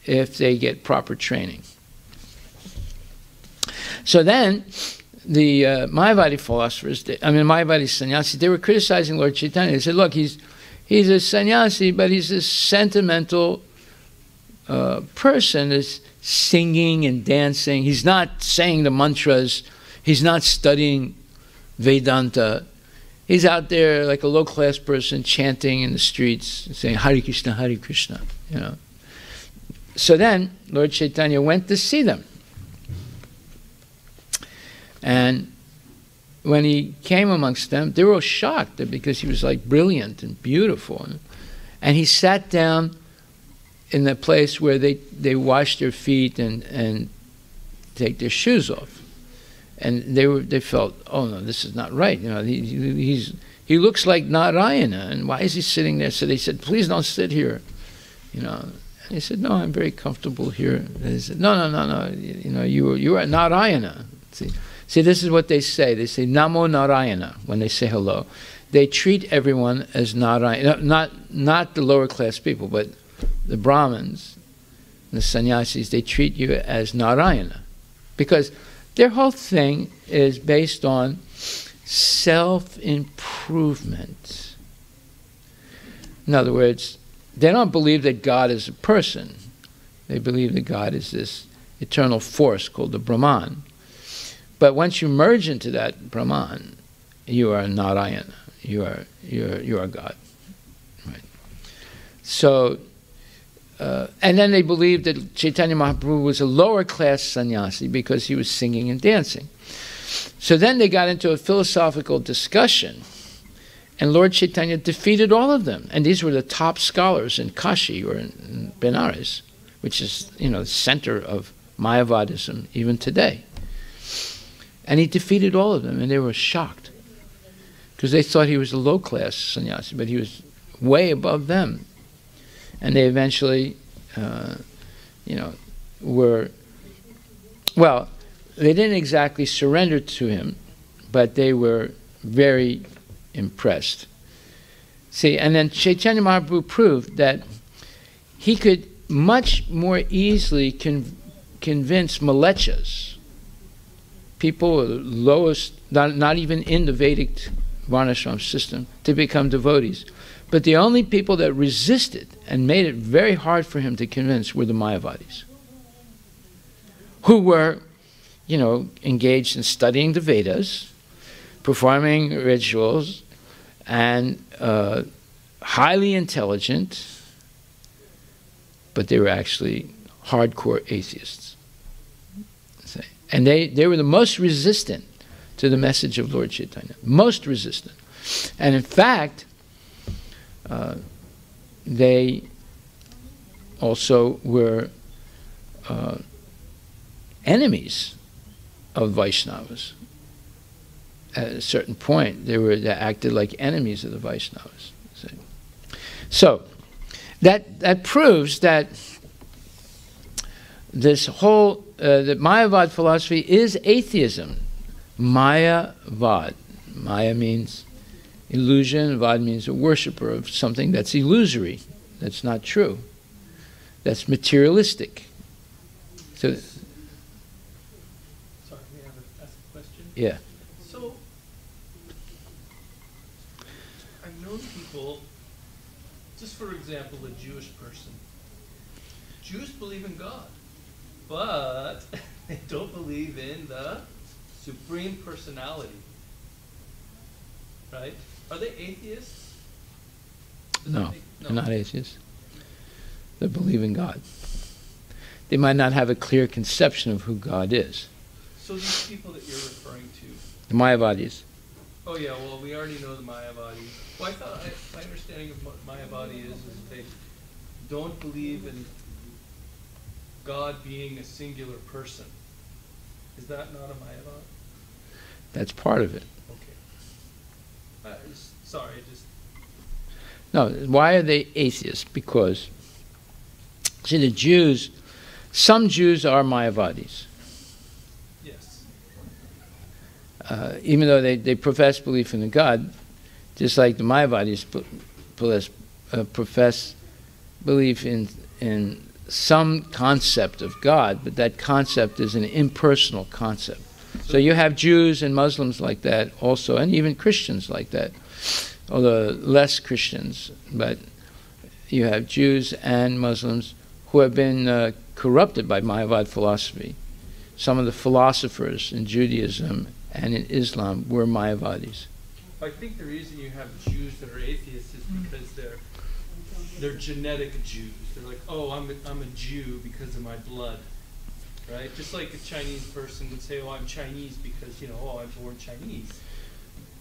if they get proper training. So then, the Mayavadi philosophers, Mayavadi sannyasis, they were criticizing Lord Chaitanya. They said, look, he's a sannyasi, but he's a sentimental person, is singing and dancing. He's not saying the mantras. He's not studying Vedanta. He's out there like a low-class person chanting in the streets, saying Hare Krishna, Hare Krishna, So then, Lord Chaitanya went to see them. And when he came amongst them, they were all shocked because he was like brilliant and beautiful. And he sat down in the place where they wash their feet and take their shoes off. And they felt, oh no, this is not right. He looks like Narayana, and why is he sitting there? So they said, please don't sit here. And he said, no, I'm very comfortable here. And they said, no. You are Narayana. See, this is what they say. They say Namo Narayana when they say hello. They treat everyone as Narayana, not the lower class people, but the Brahmins, the sannyasis. They treat you as Narayana, because their whole thing is based on self-improvement. In other words, they don't believe that God is a person. They believe that God is this eternal force called the Brahman. But once you merge into that Brahman, you are Narayana. You are God. Right. So, and then they believed that Chaitanya Mahaprabhu was a lower class sannyasi because he was singing and dancing. So then they got into a philosophical discussion, and Lord Chaitanya defeated all of them. And these were the top scholars in Kashi or in Benares, which is the center of Mayavadism even today. And he defeated all of them, and they were shocked because they thought he was a low-class sannyasi, but he was way above them. And they eventually, were, well, they didn't exactly surrender to him, but they were very impressed. See, and then Chaitanya Mahaprabhu proved that he could much more easily convince malechas, people lowest, not even in the Vedic Varnashram system, to become devotees. But the only people that resisted and made it very hard for him to convince were the Mayavadis, who were, engaged in studying the Vedas, performing rituals, and highly intelligent, but they were actually hardcore atheists. And they were the most resistant to the message of Lord Chaitanya, most resistant. And in fact, they also were enemies of Vaishnavas. At a certain point, they acted like enemies of the Vaishnavas. So that proves that this whole that Mayavad philosophy is atheism. Mayavad. Maya means illusion. Vad means a worshipper of something that's illusory, that's not true, that's materialistic. So, sorry, may I ask a question? Yeah. So, I've known people, just for example, a Jewish person. Jews believe in God, but they don't believe in the Supreme Personality. Right? Are they atheists? No, they're not atheists. They believe in God. They might not have a clear conception of who God is. So these people that you're referring to, The Mayavadis. oh yeah, well we already know the Mayavadis. Well, I thought my understanding of Mayavadi is they don't believe in God being a singular person. Is that not a Mayavad? That's part of it. Okay. Sorry, just No, why are they atheists? Because, see, the Jews, some Jews are Mayavadis. yes. Even though they profess belief in the God, just like the Mayavadis profess belief in some concept of God, but that concept is an impersonal concept. So you have Jews and Muslims like that also, and even Christians like that, although less Christians, but you have Jews and Muslims who have been corrupted by Mayavad philosophy. Some of the philosophers in Judaism and in Islam were Mayavadis. I think the reason you have Jews that are atheists is because they're genetic Jews. They're like, oh, I'm a Jew because of my blood, right? Just like a Chinese person would say, oh, I'm Chinese because, oh, I'm born Chinese.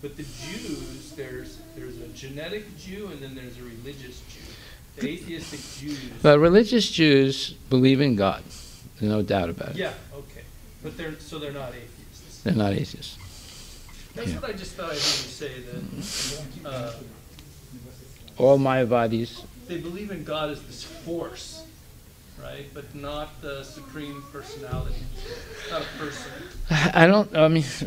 But the Jews, there's a genetic Jew and then there's a religious Jew. The atheistic Jews. But religious Jews believe in God. There's no doubt about it. Yeah, okay. But they're not atheists. They're not atheists. That's what I just thought I heard you say, that All Mayavadis. they believe in God as this force, right? But not the supreme personality. Not a person.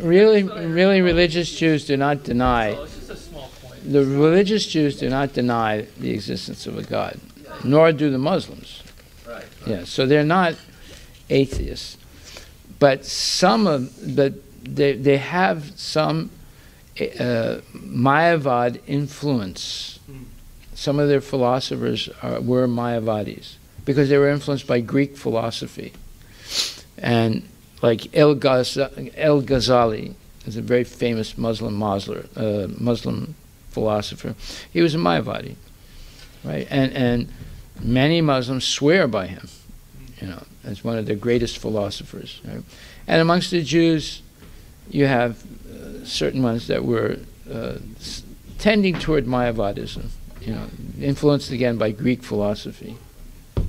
Really religious Jews do not deny, So it's just a small point. the religious Jews do not deny the existence of a God, nor do the Muslims. Right. Yeah, so they're not atheists. But they have some Mayavad influence. Some of their philosophers were Mayavadis because they were influenced by Greek philosophy. And like El Ghazali is a very famous Muslim philosopher. He was a Mayavadi, right? And many Muslims swear by him, as one of their greatest philosophers. Right? And amongst the Jews, you have certain ones that were tending toward Mayavadism, influenced again by Greek philosophy. Okay,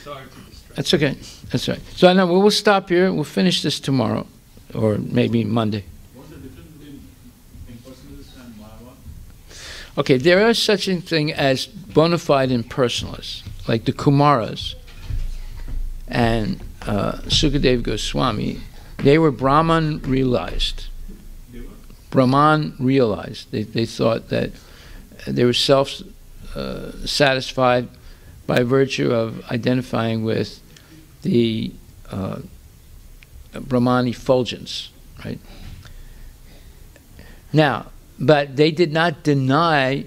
sorry to distract. That's okay. That's right. So I know we'll stop here. We'll finish this tomorrow, or maybe Monday. What's the difference between impersonalists and Mayavad? Okay, there is such a thing as bona fide impersonalists, like the Kumaras and Sukadeva Goswami. They were Brahman realized. They were? Brahman realized. They thought that they were self-satisfied by virtue of identifying with the Brahman effulgence, right? Now, but they did not deny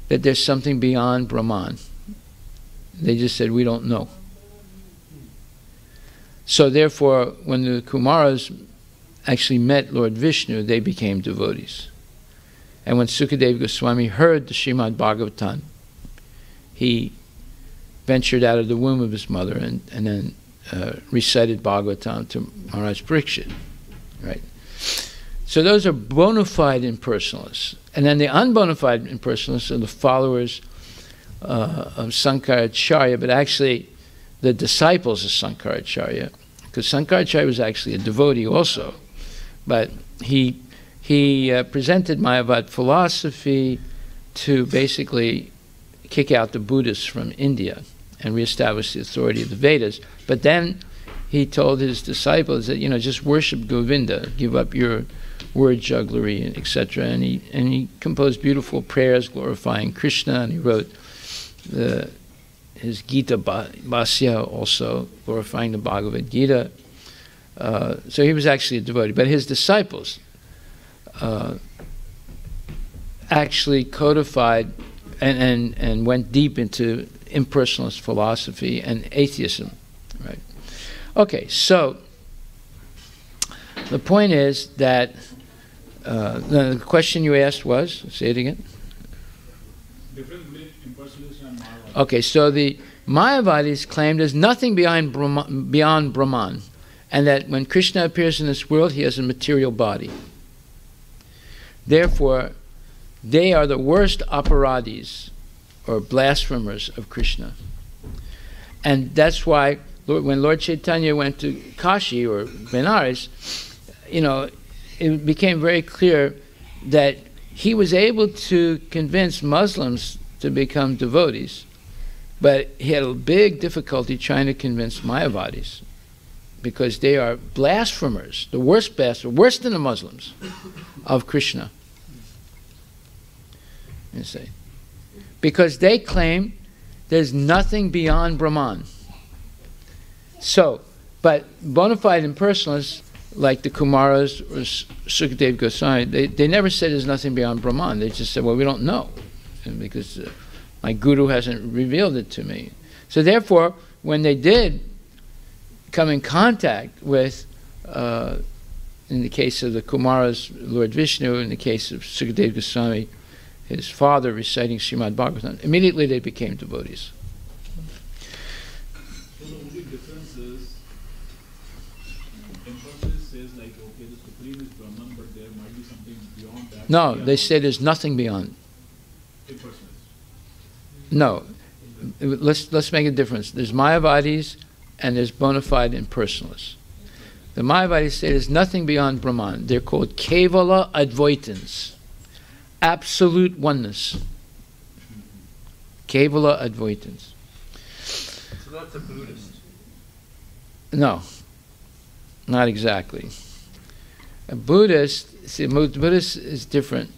that there's something beyond Brahman. They just said, we don't know. So therefore, when the Kumaras actually met Lord Vishnu, they became devotees. And when Sukadeva Goswami heard the Srimad Bhagavatam, he ventured out of the womb of his mother and then recited Bhagavatam to Maharaj Parikshit, right? So those are bona fide impersonalists. And then the unbona fide impersonalists are the followers of Sankaracharya, but actually the disciples of Sankaracharya, because Sankaracharya was actually a devotee also, but he presented Mayavad philosophy to basically kick out the Buddhists from India and reestablish the authority of the Vedas. But then he told his disciples that, just worship Govinda, give up your word jugglery, etc. And he composed beautiful prayers glorifying Krishna, and he wrote his Gita Bhasya also, glorifying the Bhagavat Gita. So he was actually a devotee. But his disciples actually codified and went deep into impersonalist philosophy and atheism, right? Okay, so the point is that the question you asked was, say it again. difference between impersonalism and Mayavadi? Okay, so the Mayavadis claim there's nothing beyond Brahman, and that when Krishna appears in this world, he has a material body. Therefore, they are the worst aparadis, or blasphemers of Krishna. And that's why when Lord Chaitanya went to Kashi or Benares, it became very clear that he was able to convince Muslims to become devotees, but he had a big difficulty trying to convince Mayavadis, because they are blasphemers, the worst blasphemers, worse than the Muslims, of Krishna. You see, because they claim there's nothing beyond Brahman. So, but bona fide impersonalists like the Kumaras or Sukadev Goswami, they never said there's nothing beyond Brahman. They just said, well, we don't know, and because my guru hasn't revealed it to me. So therefore, when they did come in contact with, in the case of the Kumaras, Lord Vishnu, in the case of Sukadev Goswami, his father reciting Srimad Bhagavatam, immediately they became devotees. So the only difference is, impersonalist says like, okay, the Supreme is Brahman, but there might be something beyond that. No, they say there's nothing beyond. Impersonalist. No, let's make a difference. There's Mayavadis and there's bona fide impersonalists. The Mayavadis say there's nothing beyond Brahman. They're called Kevala Advaitins, absolute oneness. Kevala Advaitins. So that's a Buddhist. No, not exactly. A Buddhist, see, Buddhist is different.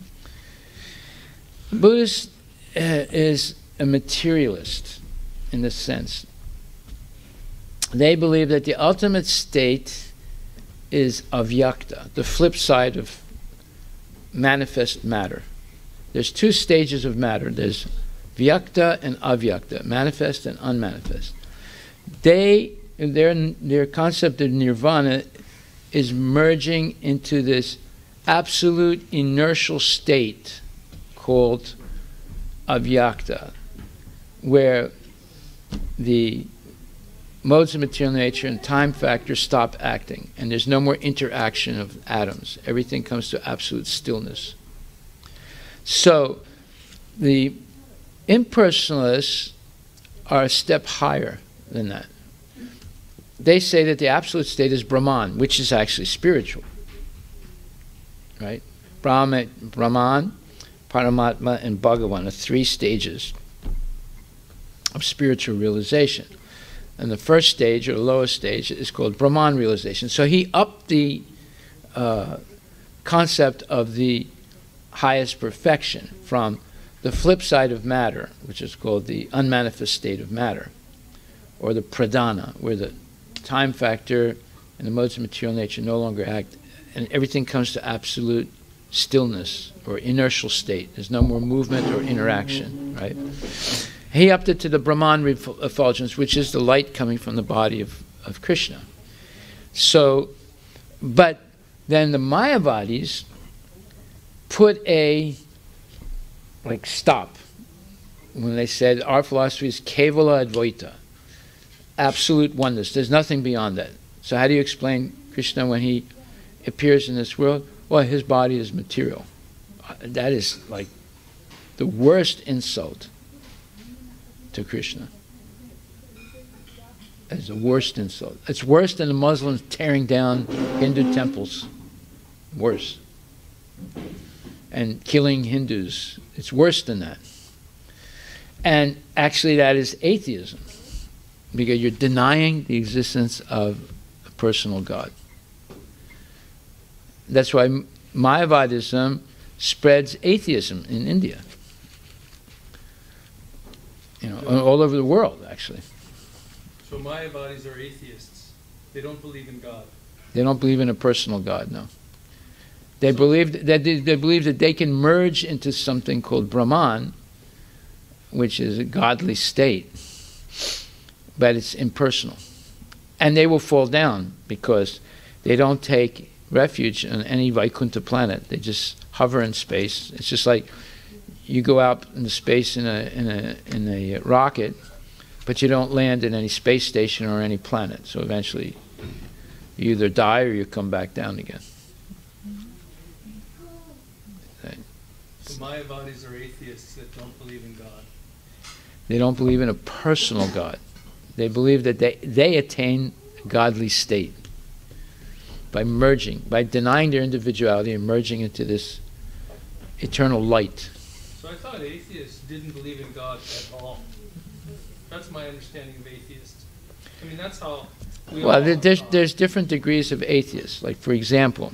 Buddhist is a materialist in this sense. They believe that the ultimate state is avyakta, the flip side of manifest matter. There's two stages of matter. There's vyakta and avyakta, manifest and unmanifest. Their concept of nirvana is merging into this absolute inertial state called avyakta, where the modes of material nature and time factor stop acting, and there's no more interaction of atoms. Everything comes to absolute stillness. So the impersonalists are a step higher than that. They say that the absolute state is Brahman, which is actually spiritual. Right? Brahman, Paramatma, and Bhagavan are three stages of spiritual realization. And the first stage, or the lowest stage, is called Brahman realization. So he upped the concept of the highest perfection from the flip side of matter, which is called the unmanifest state of matter, or the pradana, where the time factor and the modes of material nature no longer act, and everything comes to absolute stillness or inertial state. There's no more movement or interaction, right? He upped it to the Brahman effulgence, which is the light coming from the body of Krishna. So, but then the Mayavadis put a, stop, when they said our philosophy is Kevala Advaita, absolute oneness. There's nothing beyond that. So how do you explain Krishna when he appears in this world? Well, his body is material. That is like the worst insult to Krishna. That's the worst insult. It's worse than the Muslims tearing down Hindu temples. Worse. And killing Hindus. It's worse than that. And actually that is atheism, because you're denying the existence of a personal God. That's why Mayavadism spreads atheism in India. All over the world, actually. So Mayavadis are atheists. They don't believe in God. They don't believe in a personal God, no. They believe that they can merge into something called Brahman, which is a godly state, but it's impersonal. And they will fall down because they don't take refuge on any Vaikuntha planet. They just hover in space. It's just like you go out into space in a rocket, but you don't land in any space station or any planet. So eventually, you either die or you come back down again. So Mayavadis are atheists that don't believe in God. They don't believe in a personal God. They believe that they attain a godly state by merging, by denying their individuality and merging into this eternal light. So I thought atheists didn't believe in God at all. That's my understanding of atheists. I mean, that's how we Well, all there's different degrees of atheists. Like, for example,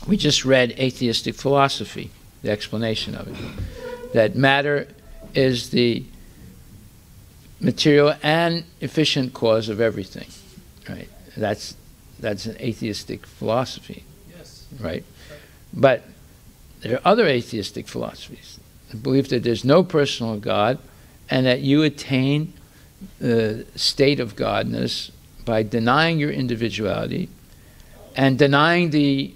we just read atheistic philosophy, the explanation of it, that matter is the material and efficient cause of everything, right? That's an atheistic philosophy, Yes. right? But there are other atheistic philosophies. The belief that there's no personal God and that you attain the state of godness by denying your individuality and denying the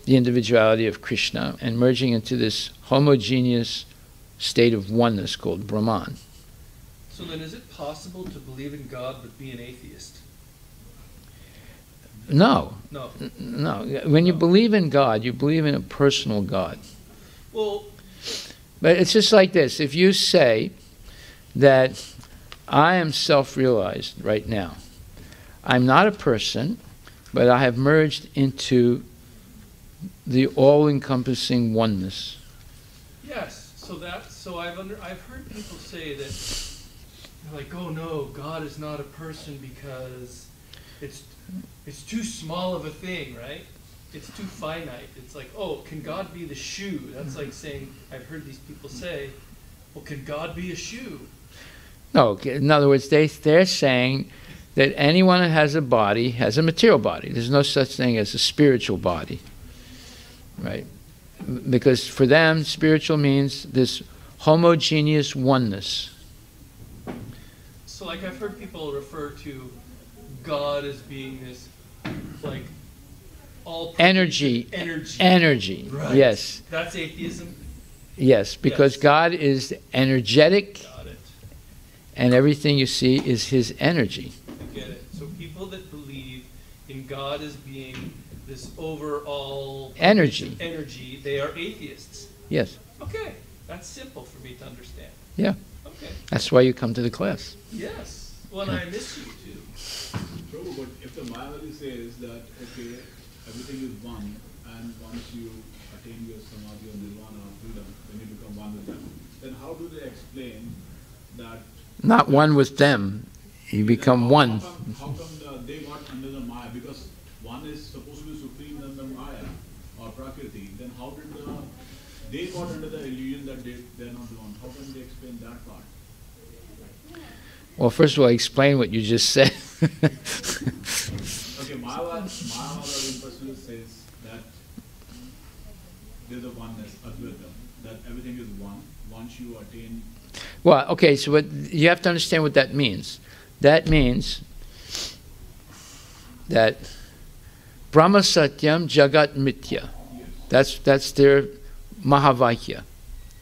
individuality of Krishna and merging into this homogeneous state of oneness called Brahman. So then is it possible to believe in God but be an atheist? No. No. No. When you believe in God, you believe in a personal God. Well, But it's just like this. If you say that I am self-realized right now, I'm not a person, but I have merged into the all-encompassing oneness. yes. So I've heard people say that they're like, oh no, God is not a person because it's too small of a thing, right? It's too finite. It's like, oh, can God be the shoe? That's like saying, I've heard these people say, well, can God be a shoe? No, in other words, they're saying that anyone that has a body has a material body. There's no such thing as a spiritual body, right? Because for them, spiritual means this homogeneous oneness. So like I've heard people refer to God as being this, like, all Energy. Energy. Energy, Right. yes. That's atheism? Yes, because Yes. God is energetic Got it. and everything you see is His energy. I get it. So people that believe in God as being this overall Energy. energy, they are atheists. Yes, Okay. That's simple for me to understand. yeah. Okay. That's why you come to the class. Yes. Well, and I miss you too. Prabhu, but if the Mayavadi says that, okay, everything is one, and once you attain your samadhi or nirvana or freedom, then you become one with them, then how do they explain that? Not one with them, you become one. How come they got under the Maya? Because one is supposed to be supreme than the Maya or Prakriti. Then how did they got under the illusion that they're not one? How can they explain that part? Well, first of all, explain what you just said. Okay, Mayavada impersonal says that there's a oneness, Advaita, that everything is one. Once you attain. Well, okay, so you have to understand what that means. That means that Brahma Satyam Jagat Mithya. That's their Mahavakya,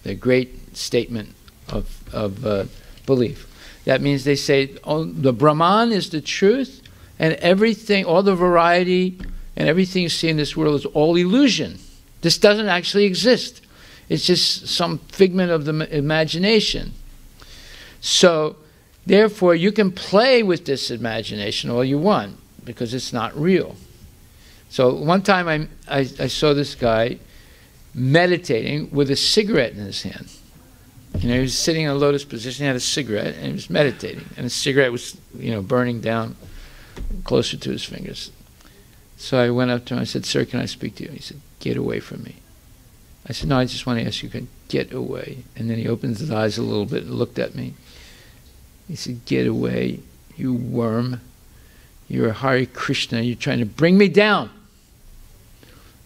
their great statement of belief. That means they say, oh, the Brahman is the truth, and everything, all the variety, and everything you see in this world is all illusion. This doesn't actually exist. It's just some figment of the imagination. So, therefore, you can play with this imagination all you want, because it's not real. So one time I saw this guy meditating with a cigarette in his hand. You know, he was sitting in a lotus position, he had a cigarette, and he was meditating. And the cigarette was, burning down closer to his fingers. So I went up to him, I said, "Sir, can I speak to you?" He said, "Get away from me." I said, "No, I just want to ask you, get away." And then he opened his eyes a little bit and looked at me. He said, "Get away, you worm. You're a Hare Krishna, you're trying to bring me down."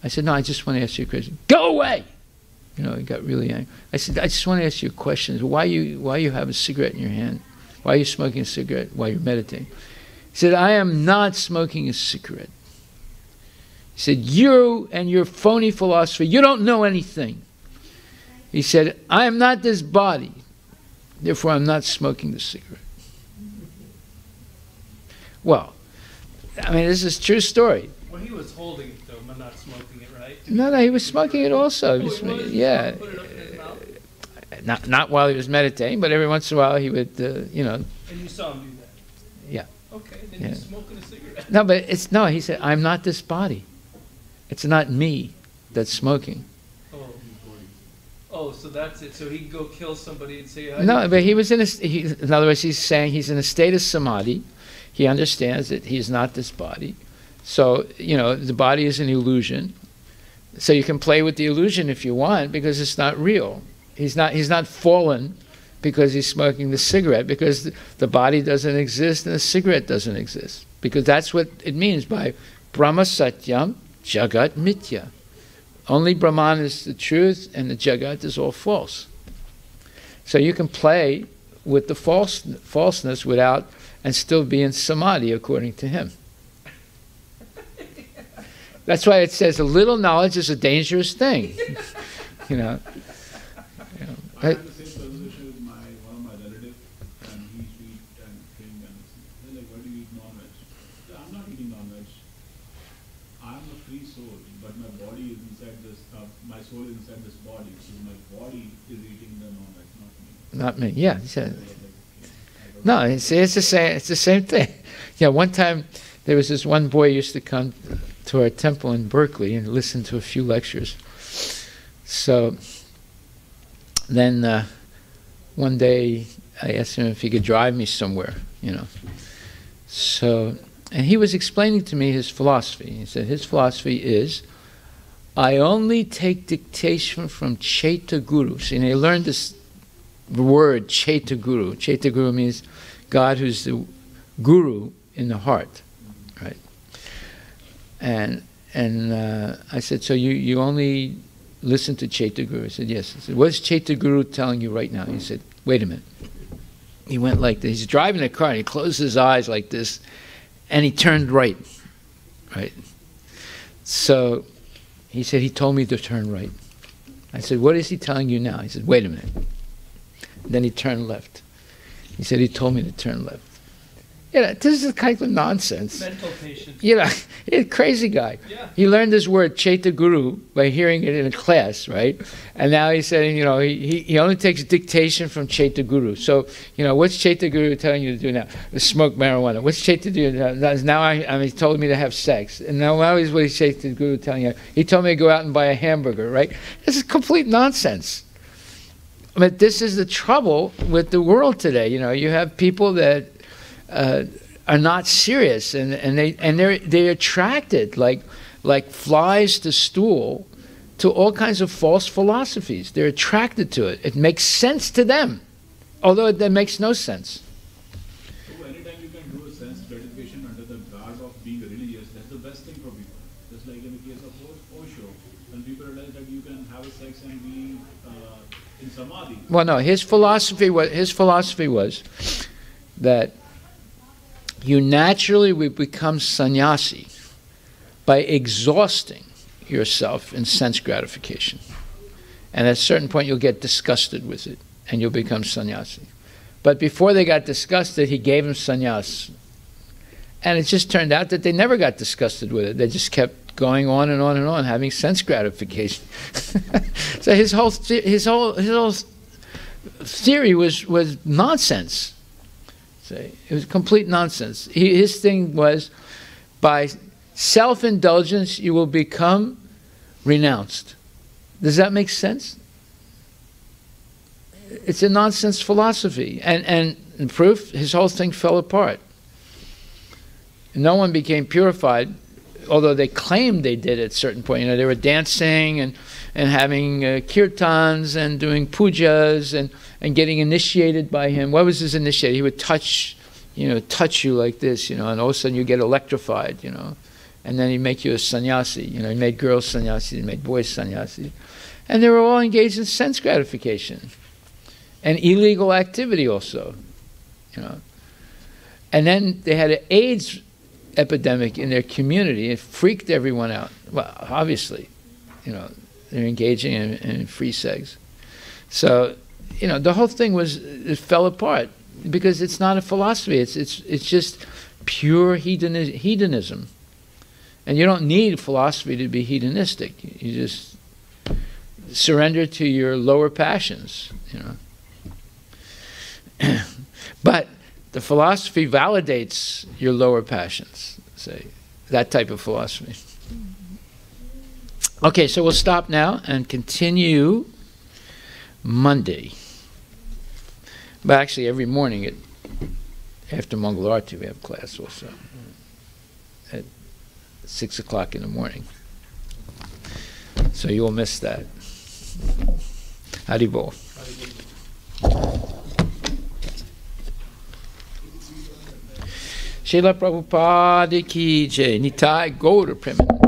I said, "No, I just want to ask you a question." "Go away!" He got really angry. I said, "I just want to ask you a question. Why you have a cigarette in your hand? Why are you smoking a cigarette while you're meditating?" He said, "I am not smoking a cigarette." He said, "You and your phony philosophy, you don't know anything. He said, I am not this body, therefore I'm not smoking the cigarette. Well, I mean, this is a true story. Well, he was holding it though, but not smoking it, right? No, he was smoking it also. Oh, he was? Yeah. Put it up in his mouth? Not while he was meditating, but every once in a while he would, And you saw him do that? Yeah. Okay, then Yeah. he's smoking a cigarette. No, but he said, I'm not this body. It's not me that's smoking. Oh, so that's it. So he can go kill somebody and say, No, but he was in other words, he's saying he's in a state of samadhi. He understands that he's not this body. So, the body is an illusion. So you can play with the illusion if you want, because it's not real. He's not fallen because he's smoking the cigarette, because the body doesn't exist and the cigarette doesn't exist. Because that's what it means by Brahma Satyam Jagat Mithya. Only Brahman is the truth and the Jagat is all false. So you can play with the falseness without and still be in samadhi according to him. That's why it says a little knowledge is a dangerous thing. I had the same conversation with one of my relatives, and he eat and drink, and they're like, why do you eat non-veg? I'm not eating non-veg. I'm a free soul, but my body is inside this, my soul is inside this body, so my body is eating the non-veg, not me. Not me, yeah. He said, no, it's the same thing. Yeah, one time there was this one boy used to come to our temple in Berkeley and listen to a few lectures. So then one day I asked him if he could drive me somewhere, So, and he was explaining to me his philosophy. He said his philosophy is, I only take dictation from Chaita Gurus. And he learned this word, Chaita Guru. Chaita Guru means God who's the guru in the heart, right? And I said, so you only listen to Chaita Guru? He said, yes. I said, what's Chaita Guru telling you right now? He said, wait a minute. He went like this. He's driving a car and he closed his eyes like this and he turned right. So he said, he told me to turn right. I said, what is he telling you now? He said, wait a minute. Then he turned left. He said, he told me to turn left. This is kind of nonsense. Mental patience. He's a crazy guy. Yeah. He learned this word, Chaita Guru, by hearing it in a class, right? And now he's saying, he only takes dictation from Chaita Guru. So, what's Chaita Guru telling you to do now? Smoke marijuana. What's Chaita Guru now? Now he told me to have sex. And now what is Chaita Guru telling you? He told me to go out and buy a hamburger, right? This is complete nonsense. But this is the trouble with the world today. You have people that are not serious, and they're attracted like flies to stool to all kinds of false philosophies. They're attracted to it. It makes sense to them, although that makes no sense. So anytime you can do a sense gratification under the guard of being religious, that's the best thing for people. Just like in the case of Osho, when people realize that you can have a sex and be in samadhi. Well, no, his philosophy was that you naturally will become sannyasi by exhausting yourself in sense gratification. And at a certain point you'll get disgusted with it and you'll become sannyasi. But before they got disgusted, he gave them sannyas. And it just turned out that they never got disgusted with it. They just kept going on and on and on, having sense gratification. So his whole theory was nonsense. It was complete nonsense. His thing was, by self-indulgence, you will become renounced. Does that make sense? It's a nonsense philosophy. And in proof, his whole thing fell apart. No one became purified, although they claimed they did at a certain point. They were dancing and having kirtans and doing pujas and getting initiated by him. What was his initiation? He would touch you like this, and all of a sudden you get electrified, and then he'd make you a sannyasi. He made girls sannyasi, he made boys sannyasi. And they were all engaged in sense gratification and illegal activity also, And then they had an AIDS epidemic in their community. It freaked everyone out. Well, obviously, they're engaging in free sex. So, the whole thing it fell apart because it's not a philosophy. It's just pure hedonism. And you don't need philosophy to be hedonistic. You just surrender to your lower passions, But the philosophy validates your lower passions, say, that type of philosophy. Okay, so we'll stop now and continue Monday. But actually, every morning after Mangal Arati, we have class also at 6 o'clock in the morning. So you will miss that. Haribol. Srila Prabhupada ki jai. Nitai Gaura Premanand.